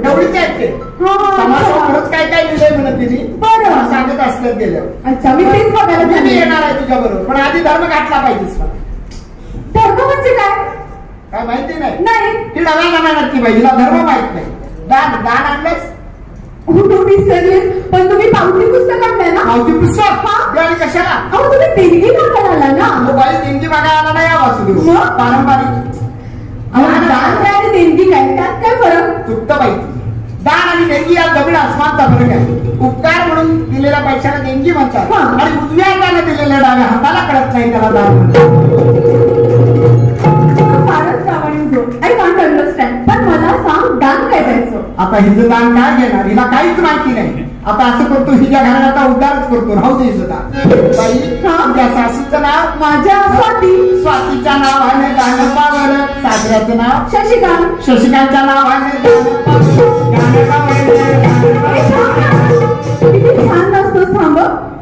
ढवळीचे आहेत ते. समाजात काय काय लिहिलंय म्हणत तिने. बरं सांगत असतात गेल्यावर. अच्छा मी तेच बघायला मी येणार आहे तुझ्या बरोबर, पण आधी धर्म घातला पाहिजेस मला. धर्म म्हणजे काय? काय माहिती नाही? नाही. ती नव्या जमान्यातली बाई, तिला धर्म माहित नाही. दान दान आणलंच. तुम्ही serious? पण तुम्ही पावती पुस्तक आणलंय ना? पावती पुस्तक आणि कशाला? अहो तुम्ही देणगी मागायला आला ना? हो बाई देणगी मागायला आला नाही वासुदेव. मग? पारंपरिक. दान काय आणि देणगी काय, त्यात काय फरक? चुकतं बाई. दान आणि देणगी या जमीन आसमानचा फरक आहे. उपकार म्हणून दिलेल्या पैशाला देणगी म्हणतात आणि उजव्या हाताने दिलेल्या डाव्या हाताला कळत नाही त्याला दान म्हणतात. फारच प्रामाणिक होतो. I can't understand. पण मला सांग दान काय द्यायचं? आता हिचं दान काय घेणार? हिला काहीच माहिती नाही. आता असं करतो, हिच्या घराण्याचा उद्धारच करतो. राहू दे हिचं दान. बाई तुझ्या सासूचं नाव? माझ्या स्वाती. स्वातीच्या नावाने दान पावलं. सासऱ्याचं नाव? शशिकांत. शशिकांतच्या नावाने दान किती छान नसतो. थांब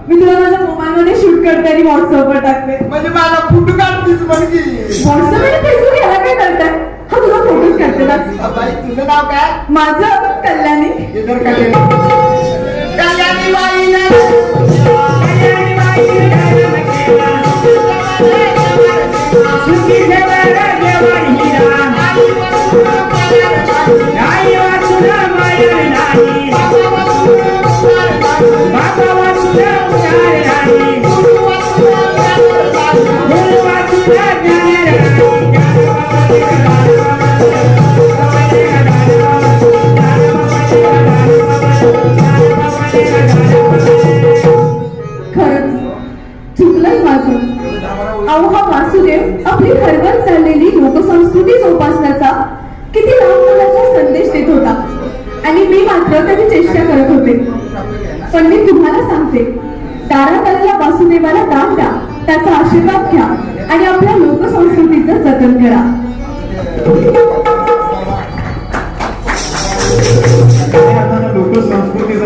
मी तुला माझ्या मोबाईल मध्ये शूट करते आणि व्हॉट्सअपवर टाकते. म्हणजे माझा फोटो काढतीस म्हणजे? व्हॉट्सअप आणि फेसबुक याला काय करताय? हा तुला फोटोज काढते ना. बाई तुझं नाव काय? माझं कल्याणी. इधर कल्याणी. कल्याणी बाईला चुकलंच माझं. अहो हा वासुदेव आपली हरवत चाललेली लोकसंस्कृती जोपासण्याचा किती लांबचा संदेश देत होता आणि मी मात्र त्याची चेष्टा करत होते. पण मी तुम्हाला सांगते, दारात आलेल्या वासुदेवाला दान द्या, त्याचा आशीर्वाद घ्या आणि आपल्या लोकसंस्कृतीचं जतन करा. लोकसंस्कृती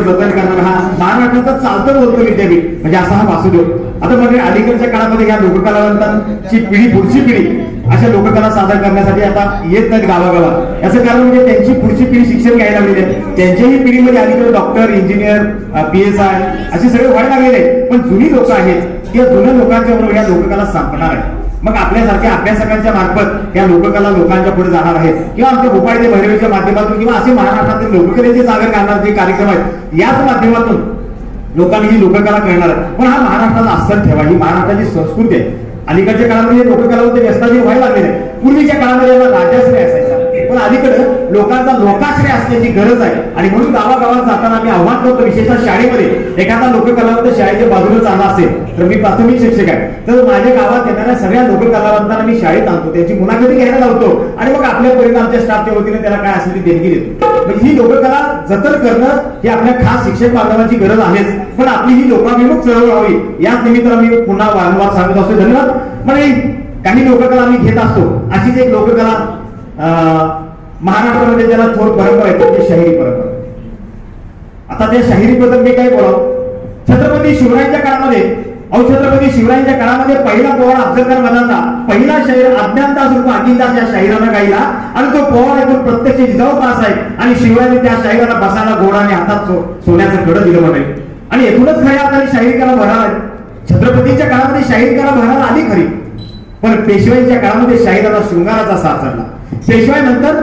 महाराष्ट्राचं चालतं बोलतं विद्यापीठ म्हणजे असा हा वासुदेव. आता म्हणजे अलीकडच्या काळामध्ये या लोककलावंतांची पिढी पुढची पिढी अशा लोककला सादर करण्यासाठी आता येत नाहीत गावागावात. याचं कारण म्हणजे त्यांची पुढची पिढी शिक्षण घ्यायला लागलेली आहे. त्यांच्याही पिढीमध्ये अलीकडे डॉक्टर, इंजिनियर, PSI असे सगळे व्हायला लागलेले आहेत. पण जुनी लोक आहेत या जुन्या लोकांच्या बरोबर या लोककला संपणार आहे. मग आपल्यासारख्या अभ्यासकांच्या मार्फत या लोककला लोकांच्या पुढे जाणार आहेत किंवा आमच्या भोपाळ ते भैरवीच्या माध्यमातून किंवा असे महाराष्ट्रातील लोककलेचे सादर करणारे जे कार्यक्रम आहेत याच माध्यमातून लोकांनी ही लोककला करणार आहे. पण हा महाराष्ट्राचा अस्सल ठेवा, ही महाराष्ट्राची संस्कृती आहे. अलीकडच्या काळामध्ये लोककलावंत व्यस्ताचे व्हायला लागलेले. पूर्वीच्या काळामध्ये राजाश्रय असायचा, पण अलीकडे लोकांचा लोकाश्रय असण्याची गरज आहे. आणि म्हणून गावागावात जाताना मी आव्हान करतो, विशेषतः शाळेमध्ये एखादा लोककलावंत शाळेच्या बाजूला चालला असेल तर मी प्राथमिक शिक्षक आहे, तर माझ्या गावात येणाऱ्या सगळ्या लोककलावंतांना मी शाळेत आणतो, त्यांची मुलाखती घ्यायला लावतो आणि मग आपल्या परिणामच्या स्टाफच्या वतीने त्याला काय असेल ती देणगी देतो. म्हणजे ही लोककला जतन करणं ही आपल्या खास शिक्षक बांधवांची गरज आहेच, पण आपली ही लोकाभिमुख चळवळ व्हावी याच निमित्तानं मी पुन्हा वारंवार सांगत असतो. धन्यवाद. म्हणजे काही लोककला आम्ही घेत असतो. अशीच एक लोककला महाराष्ट्रामध्ये ज्याला थोर परंपरा आहे म्हणजे शाहिरी परंपरा. आता त्या शाहिरीबद्दल मी काय बोलावं. छत्रपती शिवरायांच्या काळामध्ये छत्रपती शिवरायांच्या काळामध्ये पहिला पोवाडा अफजलखान मदांचा पहिला शाहीर अज्ञानदास रूप अजिंदास या शाहिरानं गायला आणि तो पोवाडा ऐकून प्रत्यक्ष जिजाऊ पास आहे आणि शिवरायांनी त्या शाहिराला बसायला घोडा आणि हातात सोन्याचं घडं दिलं म्हणे. आणि येथूनच खऱ्या अर्थाने शाहिरीकला भरार आहे. छत्रपतीच्या काळामध्ये शाहिरीकला भरार आली खरी, पण पेशवाईच्या काळामध्ये शाहिराला शृंगाराचा साथ चढला. पेशवाईनंतर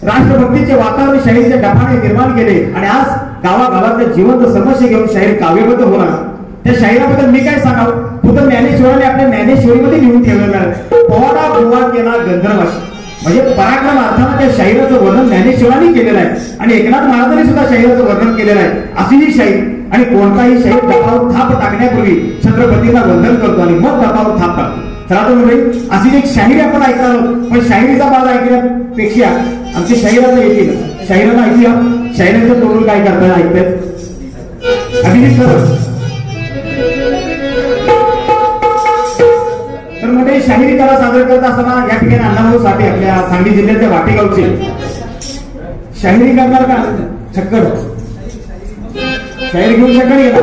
राष्ट्रभक्तीचे वातावरण शाहिरीच्या डफाने निर्माण केले आणि आज गावागावातल्या जिवंत समस्या घेऊन शाहीर काव्यबद्ध होणार. त्या शाहिराबद्दल मी काय सांगावं. खुद्द ज्ञानेश्वराने आपल्या ज्ञानेश्वरीमध्ये लिहून ठेवलेलं आहे, पोवाडा बुवा केला गंधर्वाशी. म्हणजे पराक्रम अर्थानं त्या शाहिराचं वर्णन ज्ञानेश्वरांनी केलेलं आहे आणि एकनाथ महाराजांनी सुद्धा शाहिराचं वर्णन केलेलं आहे. अशी ही शाहीर आणि कोणताही शाहीर डफावर थाप टाकण्यापूर्वी छत्रपतींना वंदन करतो आणि मग डफावर थाप टाकतो. चला तर म्हणजे अशी एक शाहिरी आपण ऐकणार आहोत, पण शाहिरीचा भाग ऐकण्यापेक्षा आमची शाहिराचं येतील. शाहिरांना ऐकूया, शाहिरांच्या तोडून काय करताय ऐकतायत अभिजित सर. तर म्हणजे शाहिरी कला सादर करत असताना या ठिकाणी अण्णाभाऊ साठे आपल्या सांगली जिल्ह्याच्या वाटेगावचे शाहिरी करणार का छक्कड शाहिरी घेऊन छक्कड गेला.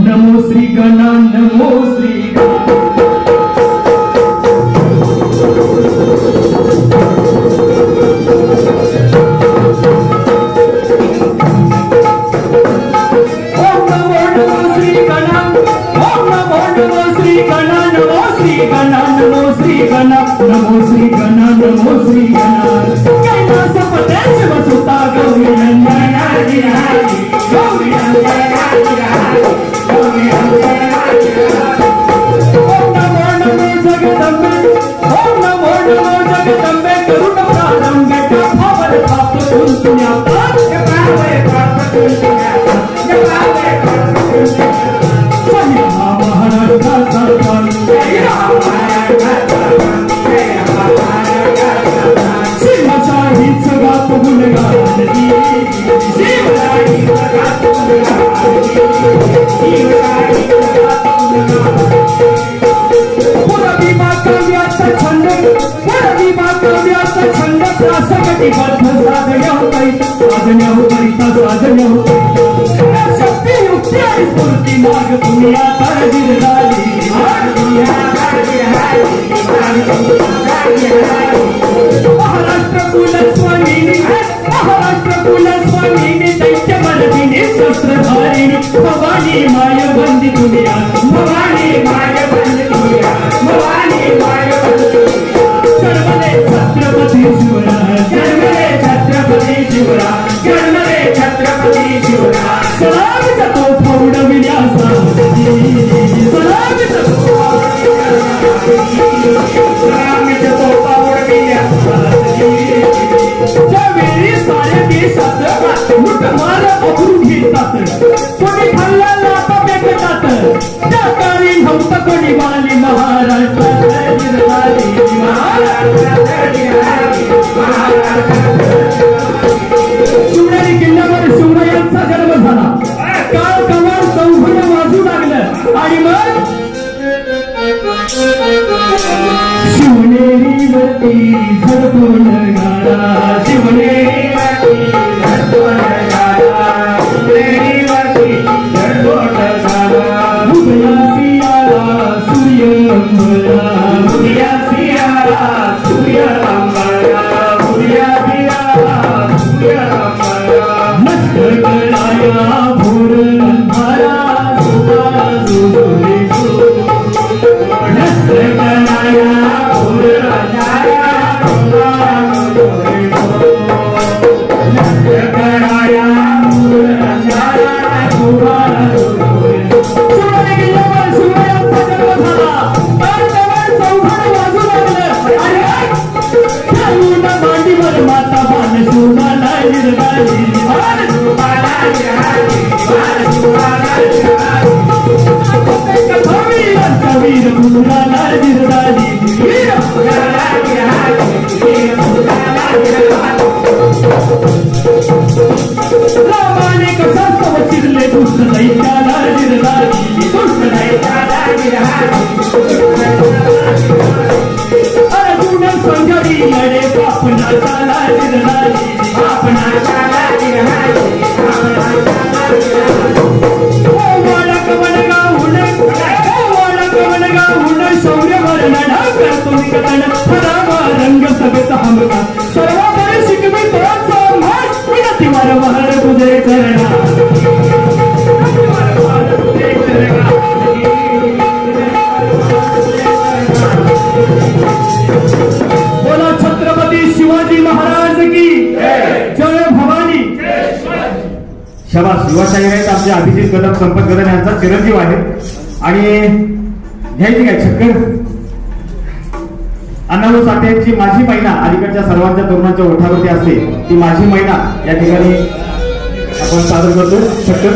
नमो श्री गणा नमो श्री महाराष्ट्र कुलस्वामिनी दैत्य मर्दिनी शस्त्रधारिणी भवानी माय बंदी दुनिया भवानी माय रामीच्या तोफा उडविल्या ज्यावेळी साऱ्या देशात लुटमार अभरून घेतात कोणी खाल्ल्याला आता बेकतात त्या काळी नव्हतं कोणी वाली महाराष्ट्रात शिवनेरी किल्ल्यावर शिवरायांचा जन्म झाला काळ कमाल चौघड वाजू लागलं आणि मग शिवनेरीवरती झडपून गाडा शिवनेरीवरती झडपून गाडा शिवनेरीवरती झडपून गाडा उदयासी आला सूर्य अंबरा उदयासी आला सूर्य अंबरा उदयासी आला सूर्य अंबरा नष्ट कराया भोर अंधारा सुरा सुरे नष्ट कराया भोर अंधारा सुरा सुरे नष्ट कराया भोर अंधारा सुरा सुरे शिवनेरी किल्ल्यावर शिवरायांचा जन्म झाला तर चौघड वाजू लागलं आणि मांडीवर माता बाण शिवबाला हिरवाली बाण शिवबाला कबीर मुलाला हिरवाली रामाने कसा चिरले दुष्ट दैत्याला हिरवाली दुष्ट दैत्याला अर्जुन संगडी लढे पापनाचाला हिरवाली पापनाचाला हिरवाली शौर्य वर्णना करतो निकटन फरावा रंग सभेचा हमका सर्वांकडे शिकवी तोचा मास विनती वारंवार तुझे करणार बोला छत्रपती शिवाजी महाराज की जय भवानी. शाबास. युवाशाहीर आहेत आमचे अभिजित कदम, संपत कदम यांचा चिरंजीव आहे. आणि घ्यायची काय चक्कर अण्णाभाऊ साठे यांची माझी महिना अलीकडच्या सर्वांच्या तरुणांच्या ओठावरती असते ती माझी महिना या ठिकाणी आपण सादर करतो. चक्कर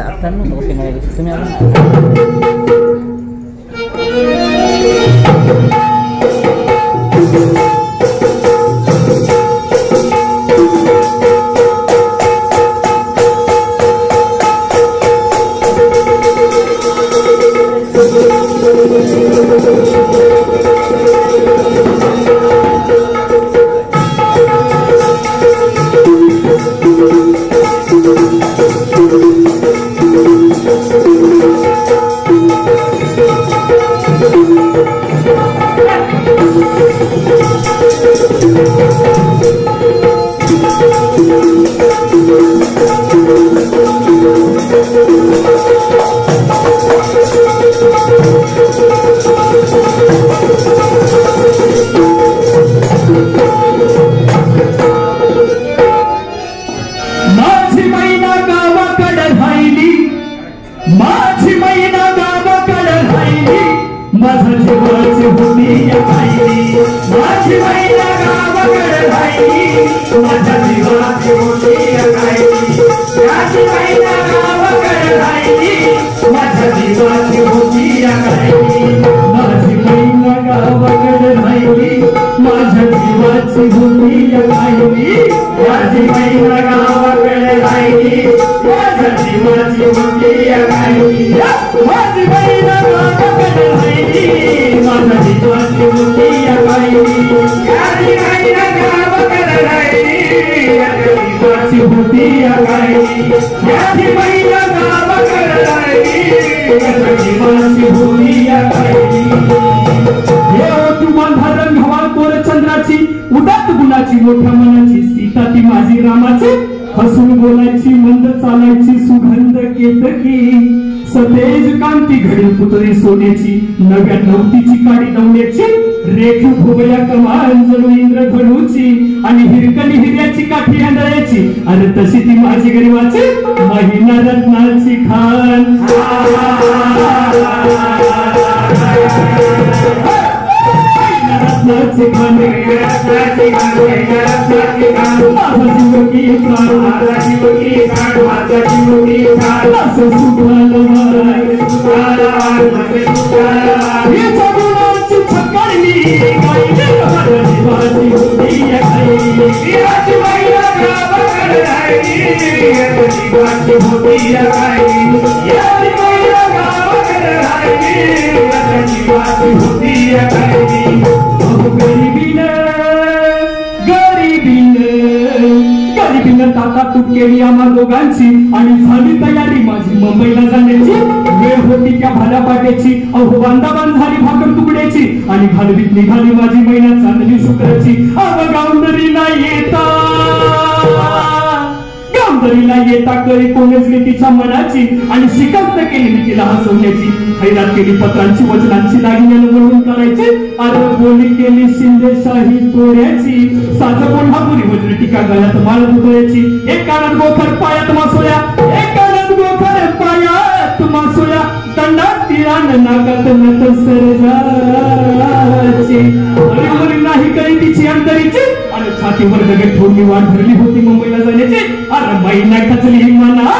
आता तुम्ही मोठ्या मनाची सीता ती माझी रामाची हसून बोलायची मंद चालायची सुगंध केतकी सतेज कांती घडी पुतळी सोन्याची नव्या नवतीची काडी दवण्याची रेखीव भोवऱ्या कमान जणू इंद्रधनुची आणि हिरकणी हिऱ्याची काठी आंधळ्याची अरे तशी ती माझी गरिबाची महिना रत्नाची खान रत्नाची खान रत्नाची खान रत्नाची खान माझा जीव की प्राण माझा जीव की प्राण माझा जीव की प्राण असं सुखाला हे जगुनाची छकडली गायली माझा जीवाची होती या गायली जीवाची महिला गावाकडे राहिली जीवाची होती या गायली याची महिला गावाकडे राहिली जीवाची होती या गायली गरीबीनं ताता तूट केली आम्हा दोघांची आणि झाली तयारी माझी मुंबईला जाण्याची वेळ होती त्या भाल्या पाट्याची अहो बांधाबांध झाली भाकर तुकड्याची आणि घालवीत निघाली माझी महिना चांदली शुक्राची गावंदरीला येता कळी कोणजली तिच्या मनाची आणि शिकस्त केली मी तिला हसवण्याची हैरात केली पत्रांची वचनांची दागिन्यानं म्हणून करायची अरे बोली केली शिंदेशाही तोऱ्याची साज कोल्हापुरी वज्र टीका गळ्यात माळ पुतळ्याची एक कानात गोखर पायात मासोया एक कानात गोखर पायात मासोया दंडात तिरान नाकात नत सरजाची अरे नाही कळी तिची अंतरीची आणि छातीवर दगड ठोक मी वाट धरली होती मुंबईला जाण्याची अरे महिना खचली मना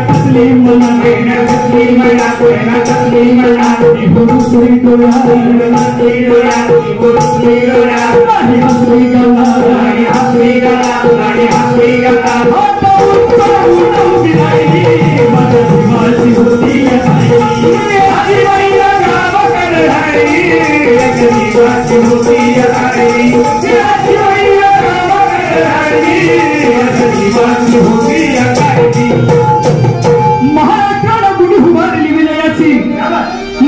कसली मना कसली मना कसली मना सुरी डोळा हसली गला माझ्या जीवाची होती महाराष्ट्राला गुढी उभारली विजयाची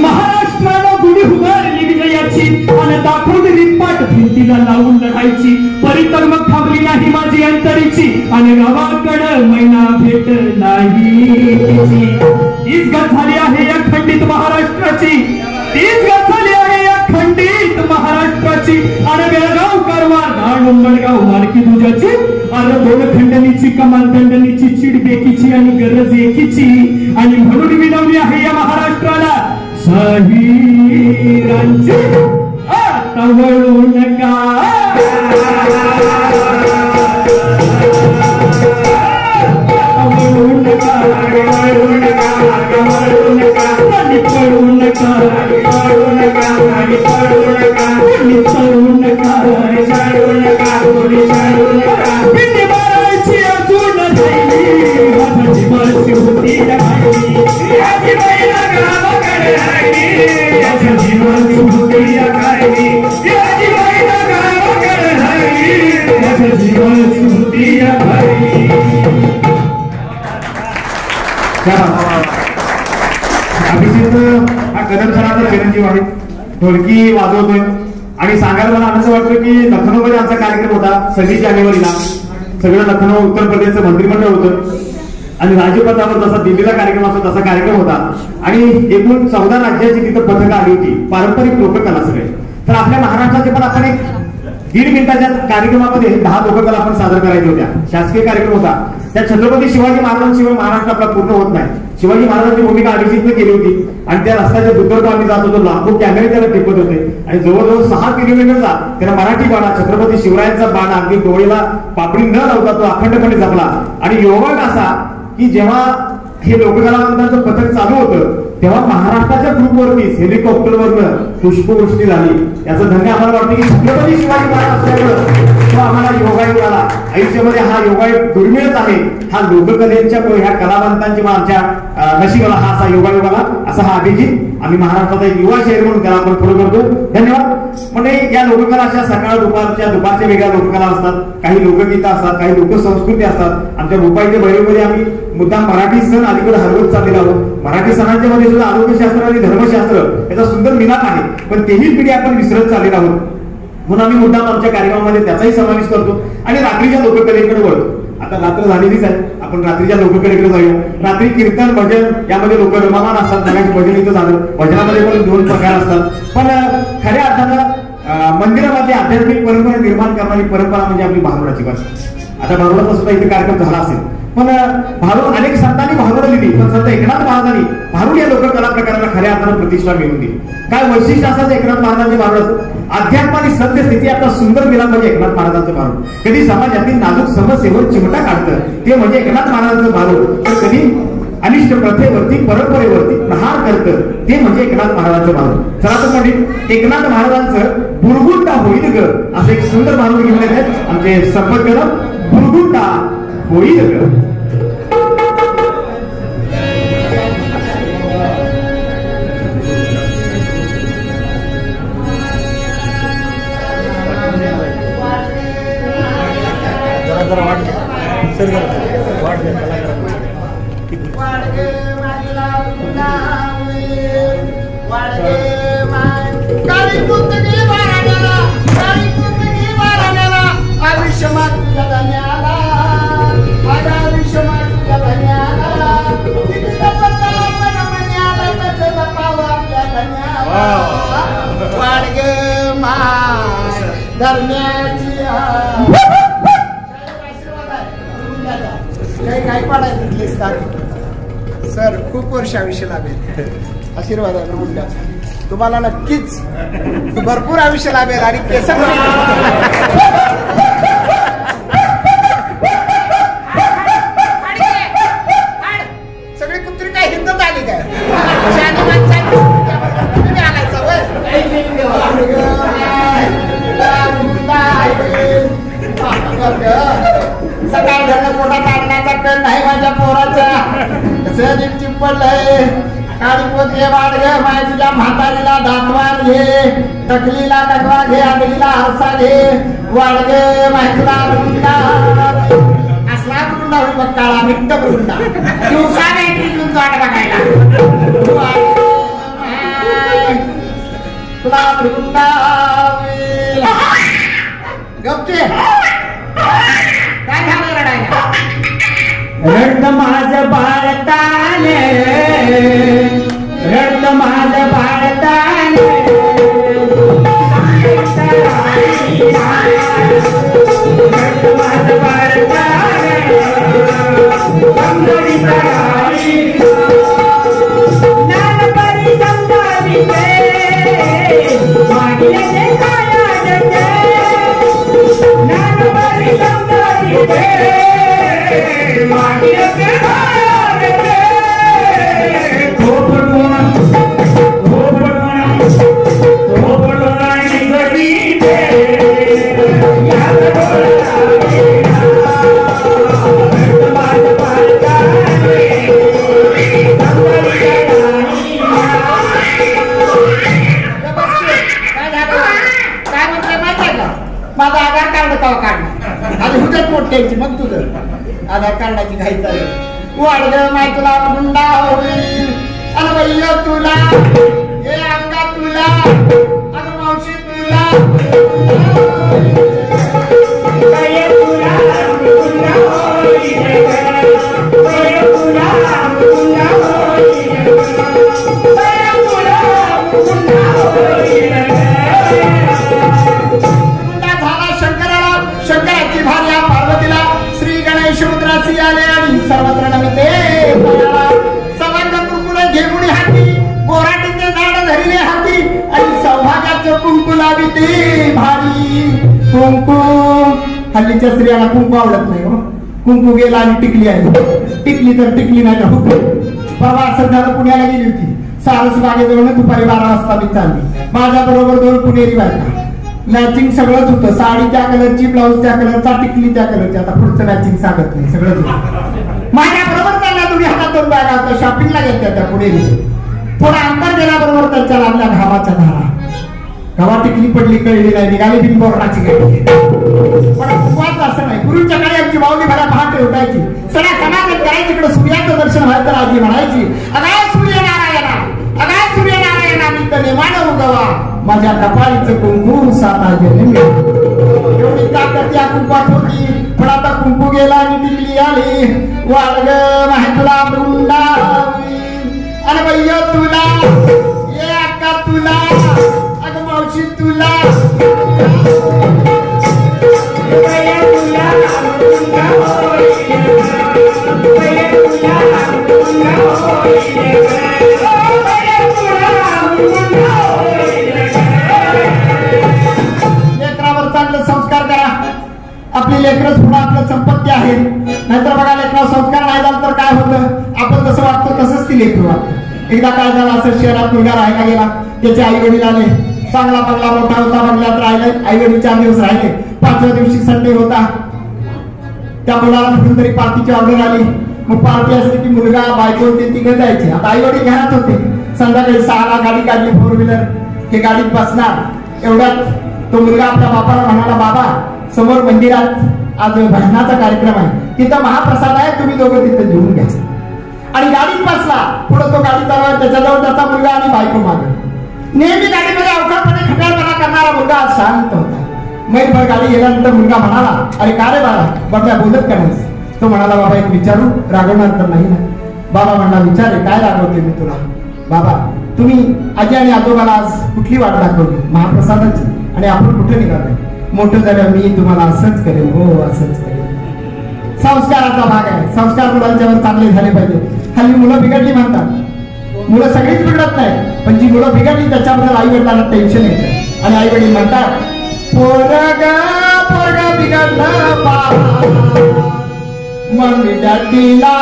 महाराष्ट्राला गुढी उभारली विजयाची आणि दाखवली रिपाट भिंतीला लावून लढायची परितर मग थांबली नाही माझी अंतरीची आणि गावाकडं मैना भेट नाही तिची हीच गत झाली आहे या खंडित महाराष्ट्राची हीच गत झाली आहे या खंडित महाराष्ट्राची आणि बेळगाव कारवार धाड मडगाव मालकी दुजाची अरे दोन खंडणीची कमाल दंडणीची चिड बेकीची आणि गरज एकीची आणि म्हणून विनवली आहे या महाराष्ट्राला शाहीरांची आता वळू नका वळू नका वळू नका वळू नका पळू नका पळू नका पळू नका पळू नका पळू नका पळू नका पिंडी मारायची अजून राहिली माझ्या जीवाची होती राहिली याची महिला गावाकडे राहिली याच्या जीवाची होती राहिली याची महिला गावाकडे राहिली याच्या जीवाची होती राहिली अभिजित हा कदम सरांचा चिरंजीव आहे ढोलकी वाजवतोय आणि सांगायला मला आनंद वाटतो की लखनौमध्ये आमचा कार्यक्रम होता 26 जानेवारीला सगळं लखनौ उत्तर प्रदेशचं मंत्रिमंडळ होतं आणि राजपथावर जसा दिल्लीला कार्यक्रम असतो तसा कार्यक्रम होता आणि एकूण 14 राज्याची तिथं पथकं आली होती पारंपरिक लोककला सगळे तर आपल्या महाराष्ट्राचे पण आपण एक 1.5 मिनिटाच्या कार्यक्रमामध्ये 10 लोककला आपण सादर करायच्या होत्या शासकीय कार्यक्रम होता त्या छत्रपती शिवाजी महाराजांशिवाय महाराष्ट्र आपला पूर्ण होत नाही शिवाजी महाराजांची भूमिका अभिजितने केली होती आणि त्या रस्त्याच्या दुतर्फा आम्ही जात होतो लाखो कॅमेरे त्याला टिपत होते आणि जवळजवळ 6 किलोमीटरचा त्याला मराठी बाणा छत्रपती शिवरायांचा बाणा अगदी डोळीला पापडी न लावता तो अखंडपणे जपला आणि योगा असा की जेव्हा हे लोककलावंतांचं पथक चालू होतं तेव्हा महाराष्ट्राच्या ग्रुपवरतीच हेलिकॉप्टरवरनं पुष्पवृष्टी झाली याचं धन्य आम्हाला वाटतं की छत्रपती शिवाजी महाराज असल्यामुळं तो आम्हाला योगायोग आला आयुष्यामध्ये हा योगायोग दुर्मिळच आहे हा लोककलेच्या ह्या कलावंतांची आमच्या नशिबाला हा असा योगायोग आला असा हा अभिजित आम्ही महाराष्ट्राचा एक युवा शहर म्हणून त्याला आपण फॉलो करतो धन्यवाद म्हणजे या लोककला अशा सकाळ दुपारच्या वेगळ्या लोककला असतात काही लोकगीतं असतात काही लोकसंस्कृती असतात आमच्या भोपाळच्या भैरवमध्ये आम्ही मुद्दाम मराठी सण अलीकडे हरवत चाललेला आहोत मराठी सणांच्या मध्ये सुद्धा आरोग्यशास्त्र आणि धर्मशास्त्र याचा सुंदर मिलाप आहे पण तेही पिढी आपण विसरत चाललेला आहोत म्हणून आम्ही मुद्दाम आमच्या कार्यक्रमामध्ये त्याचाही समावेश करतो आणि रात्रीच्या लोककलेकडे वळतो आता रात्र झालेलीच आहे, आपण रात्रीच्या लोकांकडे जाऊया. रात्री कीर्तन भजन यामध्ये लोक रममान असतात. नव्याचे भजन इथं झालं, भजनामध्ये पण 2 प्रकार असतात. पण खऱ्या अर्थानं मंदिरामध्ये आध्यात्मिक परंपरा निर्माण करणारी परंपरा म्हणजे आपली भारुडाची बस. आता भारुडाचा सुद्धा इथे कार्यक्रम झाला असेल, पण भारूड अनेक संतांनी भारुड लिहिली, पण संत एकनाथ महाराजांनी भारूड या लोक कला प्रकाराला खऱ्या अर्थानं प्रतिष्ठा मिळवून दिली. काय वैशिष्ट्य असायचं एकनाथ महाराजांचे भारुडाचं? अध्यात्म आणि सत्य स्थिती आता सुंदर मिळालं म्हणजे एकनाथ महाराजांचं भारूड. कधी समाजातील नाजूक समस्येवर चिमटा काढतं ते म्हणजे एकनाथ महाराजांचं भारूड, तर कधी अनिष्ट प्रथेवरती परंपरेवरती प्रहार करतं ते म्हणजे एकनाथ महाराजांचं भारूड. चला तर म्हणजे एकनाथ महाराजांचं बुरगुंडा होईल ग असं एक सुंदर भारूड घेऊन येत आहेत आमचे संपर्क. बुरगुंडा होईल ग. काय पाडायचं सर, खूप वर्ष आयुष्य लाभेल. आशीर्वाद आहे मुंड्याचा तुम्हाला, नक्कीच भरपूर आयुष्य लाभेल. आणि केसर सगळी कुत्री काय हिंदच आली काय? सकाळ घरनं पोटात आणण्याचा कळ नाही माझ्या पोराचा. सजीव चिपडलंय काळी पोत घे, वाढ घे, माय तुझ्या म्हातारीला दातवान घे, टकलीला टकवा घे, आगलीला आरसा घे, वाढ घे माय तुला वृंदा. असला वृंदा होईल बघ, काळा मिट्ट वृंदा. दिवसा नाही तिथून वाट बघायला तुला वृंदा गपचे. काय झालं रडायला? रडत माझं बाळताने, रडत माझं बाळताने, रडत माझं बाळताने, नानपणी समजाविते मागीले खाया जते, नानपणी समजाविते मागीले खाया जते. थोपटून आणि गरीबे याद माझं पालकाने माझं आधार कार्ड का काढणार आणि हुजत मोठ्याची. मग तुझं आधार कार्डाची घाई चालेल. वाढ माय तुला मुंडा होईल अन वैय तुला, हे अंगा तुला, अन मावशी तुला, शंकराची भार्या पार्वतीला श्री गणेश रुद्रासी आले आणि सर्वत्र नमते सवंग कुंकुले घेऊन हाती, बोराटीचे झाड धरिले हाती आणि सौभाग्याचं कुंकू लाविते भारी. कुंकू हल्लीच्या स्त्रियांना कुंकू आवडत नाही हो. कुंकू गेला आणि टिकली आहे, टिकली तर टिकली नाही तर हुकू. परवा असं झालं, पुण्याला गेली होती. सारसबागेजवळ दुपारी 12 वाजता मी चालली. माझ्या बरोबर 2 पुणेरी बायका. मॅचिंग सगळंच होतं, साडी त्या कलरची, ब्लाऊज त्या कलरचा, टिकली त्या कलरची. आता पुढचं मॅचिंग सांगत नाही, सगळंच होतं. माझ्या बरोबर चालल्या तुम्ही हातात 2 बॅगा होत्या, शॉपिंगला घेतल्या त्या पुणेरी. थोडा अंतर गेल्याबरोबर त्यांच्या लागल्या घावाच्या धारा. घावा टिकली पडली कळली नाही, निघाली बिनबोर्डाची गाडी. पण उपवास असं नाही. पूर्वीच्या काळी आमची माऊली मला पहाटे उठायची, सगळ्या समाजात करायची. इकडे सूर्याचं दर्शन व्हायचं तर आजी म्हणायची, अगाय सूर्यनारायणा, अगाय सूर्यनारायणा, मी तर नेमानं उगवा माझ्या कपाळीचं कुंकू 7 जन्मी. एवढी ताकद या कुंकवात होती. पण आता कुंकू गेला आणि टिकली आली वाळग माहितला वृंदावी आणि भैया तुला ये अक्का तुला अगं मावशी तुला लेकरावर चांगले संस्कार करा. आपली लेकरच पुढे आपलं संपत्ती आहे. नाहीतर बघा लेकरावर संस्कार नाही झाला तर काय होतं, आपण जसं वागतो तसंच ती लेकरू वागतं. एकदा काय झालं, असं शहरात मुलगा राहायला गेला. त्याचे आई वडील आले. चांगला बंगला मोठा होता, बंगल्यात राहिले. आई वडील 4 दिवस राहिले. 5व्या दिवशी संडे होता. त्या मुलाला कुठून तरी पार्टीची ऑर्डर आली. मग पार्टी असली की मुलगा बायको ते तिघं जायचे. आता आई वडील घरात होते. संध्याकाळी 6ला गाडी काढली 4 व्हीलर. हे गाडीत बसणार. एवढ्यात तो मुलगा आपल्या बापाला म्हणाला, बाबा समोर मंदिरात आज भजनाचा कार्यक्रम आहे, तिथं महाप्रसाद आहे, तुम्ही दोघं तिथं जेवून घ्या. आणि गाडीत बसला. पुढे तो गाडी चालवा, त्याच्याजवळ त्याचा मुलगा आणि बायको मागे. नेहमी गाडीमध्ये अवघडपणे खट्याळपणा करणारा मुलगा आज शांत होता. मैलभर गाडी गेल्यानंतर मुलगा म्हणाला, अरे का रे बाळा, बघा बोलत का नाहीस? तो म्हणाला, बाबा एक विचारू, रागवणार तर नाही ना? बाबा म्हणला, विचारे, काय रागवते मी तुला? बाबा तुम्ही आजी आणि आजोबाला आज कुठली वाट दाखवली? महाप्रसादाची. आणि आपण कुठे निघालोय? मोठं झालं मी तुम्हाला असंच करेन. हो असंच करेन. संस्काराचा भाग आहे. संस्कार मुलांच्यावर चांगले झाले पाहिजे. हल्ली मुलं बिघडली म्हणतात. मुलं सगळीच बिघडत नाही, पण जी मुलं बिघडली त्याच्याबद्दल आई वडिलांना टेन्शन येतं. आणि आई वडील म्हणतात, पोरगा बिघडलं मग विद्यार्थीला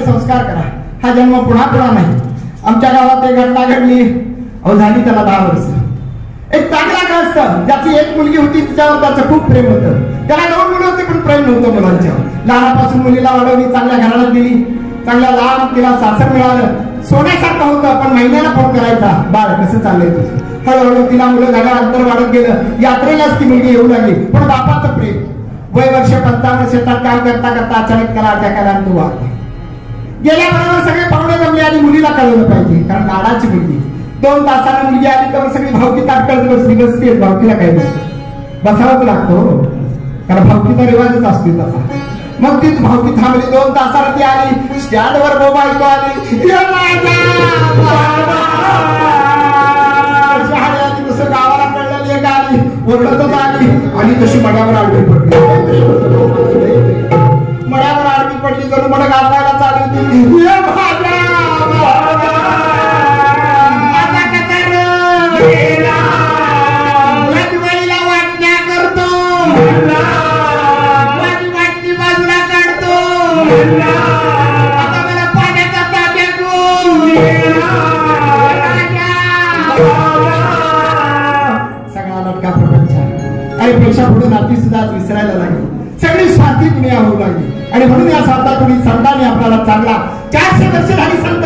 संस्कार करा. हा जन्म पुन्हा पुन्हा नाही. आमच्या गावात एक घटना घडली. अहो झाली त्याला 10 वर्ष. एक चांगला ग्रस्त, ज्याची एक मुलगी होती, तिच्यावर त्याचं खूप प्रेम होतं. त्याला 2 मुलं होती पण प्रेम नव्हतं मुलांच्यावर. लहानापासून मुलीला वाढवली, चांगल्या घराला दिली, चांगल्या लहान तिला सासर मिळालं, सोन्यासारखं होतं. पण महिन्याला फोन करायचा, बाळ कसं चाललंय तुझं? हळूहळू तिला मुलं झालं, अंतर वाढत गेलं. यात्रेलाच ती मुलगी येऊ लागली. पण बापाचं प्रेम. वय वर्ष 55 शेतात काम करता करता अचानक त्याला अटॅक आला आणि तो वाढला. गेल्याबरोबर सगळे पाहुणे जमले आणि मुलीला कळवलं पाहिजे, कारण लाडाची मुलगी. 2 तासाला मुलगी आली तर सगळी भावकी ताट करत बसली. बसते भावकीला काय बसावंच लागतो, कारण भावकीचा रिवाजच असतो तसा. मग ती भावकी थांबली. 2 तासाला ती आली. स्टँडवर बोबा ऐकू आली, तसं गावाला कळलेली एक आली, ओरडतच आली आणि तशी मड्यावर आडवी पडली. मड्यावर आडवी पडली, जणू मड गावायला चालली होती. वाटण्या करतो, माझी वाटणी बाजूला काढतो, आता मला पाण्याचा ताब्या सगळा लटका प्रपंच. आणि पेक्षा पुढे नाती सुद्धा विसरायला लागली. सगळी स्वार्थी दुनिया होऊ लागली. आणि म्हणून या स्वार्थातून संतांनी आपल्याला चांगला 400 वर्ष झाली संत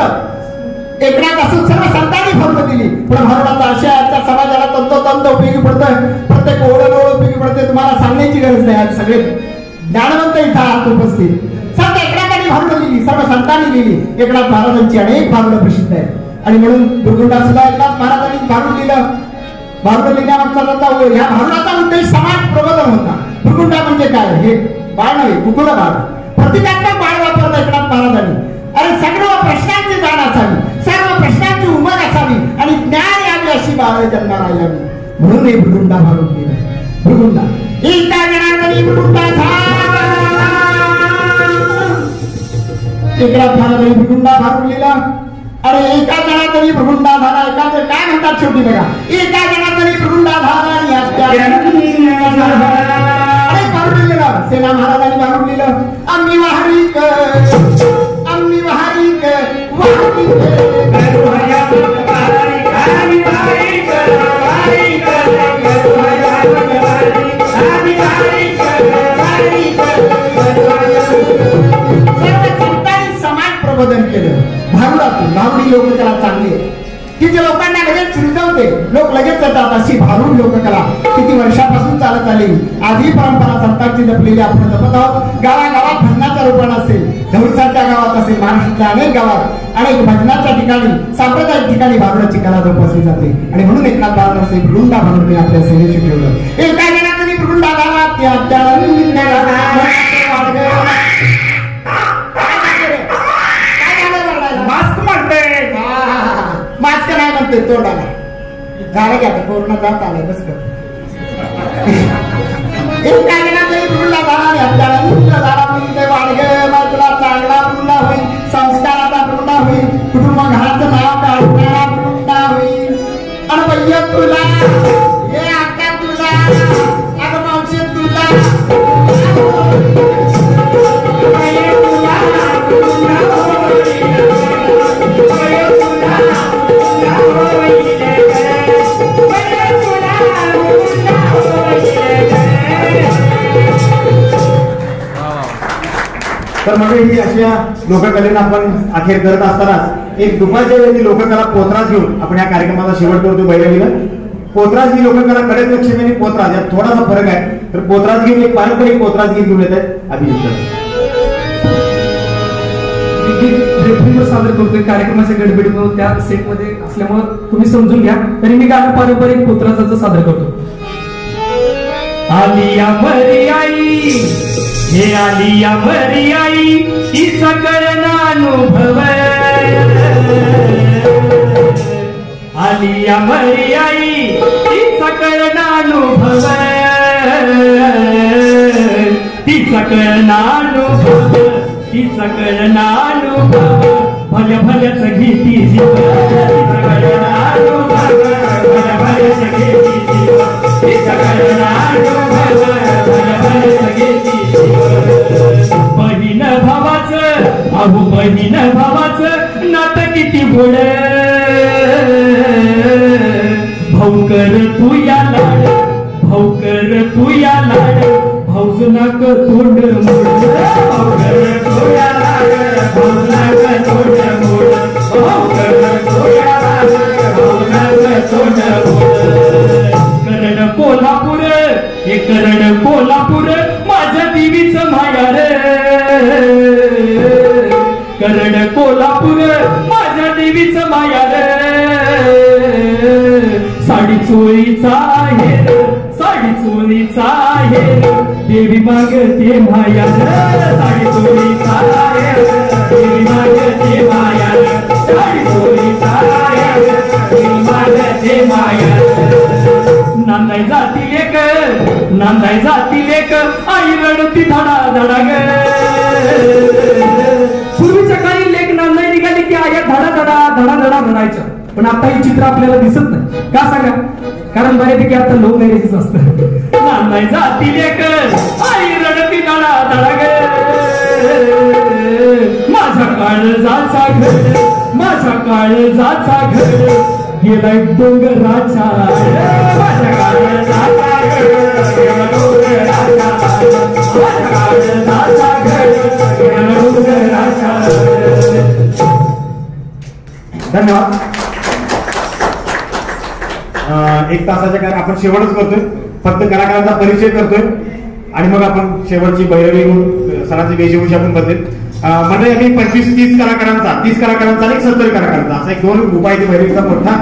एकनाथ असून सर्व संतांनी भरून दिली. पण भरणाचा आशयाच्या समाजाला तंतोतंत उपयोगी पडतोय. प्रत्येक ओढ उपयोगी पडते. तुम्हाला सांगण्याची गरज नाही. आज सगळे ज्ञानवंत इथं आहात उपस्थित. संत एकनाथांनी भरून दिली, सर्व संतांनी दिली. एकनाथ महाराजांची अनेक भारुडं प्रसिद्ध आहेत. आणि म्हणून दुर्गुंडा सुद्धा एकनाथ महाराजांनी भारून दिलं. भारुडं लिहिण्यामागचा ह्या भारुडाचा उद्देश समाज प्रबोधन होता. दुर्गुंडा म्हणजे काय? हे बाळ नव्हे, कुकुलं बाळ. प्रतिकात्मक बाळ वापरलं एकनाथ महाराजांनी. अरे सगळं प्रश्नांची जाण असावी, सर्व प्रश्नांची उमग असावी आणि ज्ञान यावी अशी बाळ जन्माला यावी म्हणून हे भृगुंडा भारून गेलं. भृगुंडा एका जणांनी भृगुंडा एका झाला भृगुंडा भारून गेला. अरे एका जणांनी भृगुंडा झाला. एका काय म्हणतात शेवटी बघा, एका जणांनी भृगुंडा झाला आणि भारून गेला. सेना महाराजांनी भारून गेलं. आम्ही वाहरीक आम्ही वाहरीक वाहरीक प्रबोधन केलं. भारुडातून भारुडी लोक त्याला चांगली आहे की जे लोकांना लगेच सुचवते, लोक लगेच जातात. अशी भारूड लोककला किती वर्षापासून चालत आली. आजही परंपरा संतांची जपलेली आपण जपत आहोत. गावागावात भजनाच्या रूपानं असेल, दौडसाच्या गावात असेल, महाराष्ट्रातल्या अनेक गावात अनेक भजनाच्या ठिकाणी सांप्रदायिक ठिकाणी भारुडाची कला जोपासली जाते. आणि म्हणून एकनाथ महाराजांचे भृगुंडा भारुडने आपल्या सेनेशी ठेवलं. एका जणांनी भृगुंडा झाला मास्क म्हणते. मास्क नाही म्हणते तोंडाला झालं घ्या पूर्ण जात आलंय बस कर. एका जणांनी भृगुंडा झाला आणि आपल्याला झाला म्हणते वाढग तुला चांगला भृगुंडा होईल, संस्काराचा भृगुंडा होईल, कुटुंब घराचं नाव काढणारा भृगुंडा होईल. आणि भैया तुला हे आता तुला अगं मावशी तुला तर म्हणजे ही अशा लोककलेनं आपण अखेर करत असताना एक दुपारच्या वेळी लोककला पोतराज घेऊन आपण या कार्यक्रमाचा शेवट करतो. बैरवीला पोतराज ही लोककला कडक लक्ष्मी आणि पोतराज यात थोडासा फरक आहे. तर पोतराज गीत एक पारंपरिक पोतराज गीत घेऊन येत आहेत. अभिजित सादर करतोय कार्यक्रमाच्या गडबडीमुळे त्या सेटमध्ये असल्यामुळे तुम्ही समजून घ्या. तरी मी गाणं पारंपरिक पोतराजाचं सादर करतो. आलिया मरी आई हे आलिया मरी आई ही सकळ नानुभव. आलिया मरी आई ही सकळ नानुभव. ती सकळ नानुभव ती सकळ नानुभव भल्या भल्याच घेती जीव. ती सकळ नानुभव भल्या भल्याच घेती जीव. ती सकळ नानुभव भल्या भल्याच घेती जीव. बहीण भावाचं अहो बहीण भावाचं नातं किती गोड. भाऊ कर तू या लाड भाऊ कर तू या लाड भाऊज नाक तोंड मोड. भाऊ कर तू या लाड भाऊज नाक तोंड मोड. भाऊ कर तू या लाड भाऊज नाक तोंड मोड. करण कोल्हापूर हे करण कोल्हापूर माझ्या देवीचं मायार. करण कोल्हापूर माझ्या देवीचं मायार. साडी चोळीचा हेर साडी चोळीचा हेर देवी मागते मायार. साडी चोळीचा हेर देवी मागते मायार. साडी चोळीचा हेर देवी मागते मायार. नांदाय जातील एक नांदाय जातील एक आई रडती धडा धडा ग. पूर्वीच्या काळी लेक नांदाय निघाली की आया धडा धडा धडा धडा रडायच्या. पण आता ही चित्र आपल्याला दिसत नाही. का सांगा? कारण बऱ्यापैकी आता लव्ह मॅरेजेस असतात. नांदाय जातील एक आई रडती धडा धडा ग. माझा काळजाचा घर माझा काळजाचा घर गेलाय डोंगराच्या. माझ्या काळजाचा घर गेला डोंगराच्या. माझ्या काळजाचा घर गेला डोंगराच्या. धन्यवाद. एक तासाच्या कार्य आपण शेवटच करतोय. फक्त कलाकारांचा परिचय करतोय आणि मग आपण शेवटची भैरवी सरांची वेशभूषा पण बदलेल. म्हणजे आम्ही 25-30 कलाकारांचा 30 कलाकारांचा आणि 70 कलाकारांचा असा एक 2 रुपयाची भैरवीचा मोठा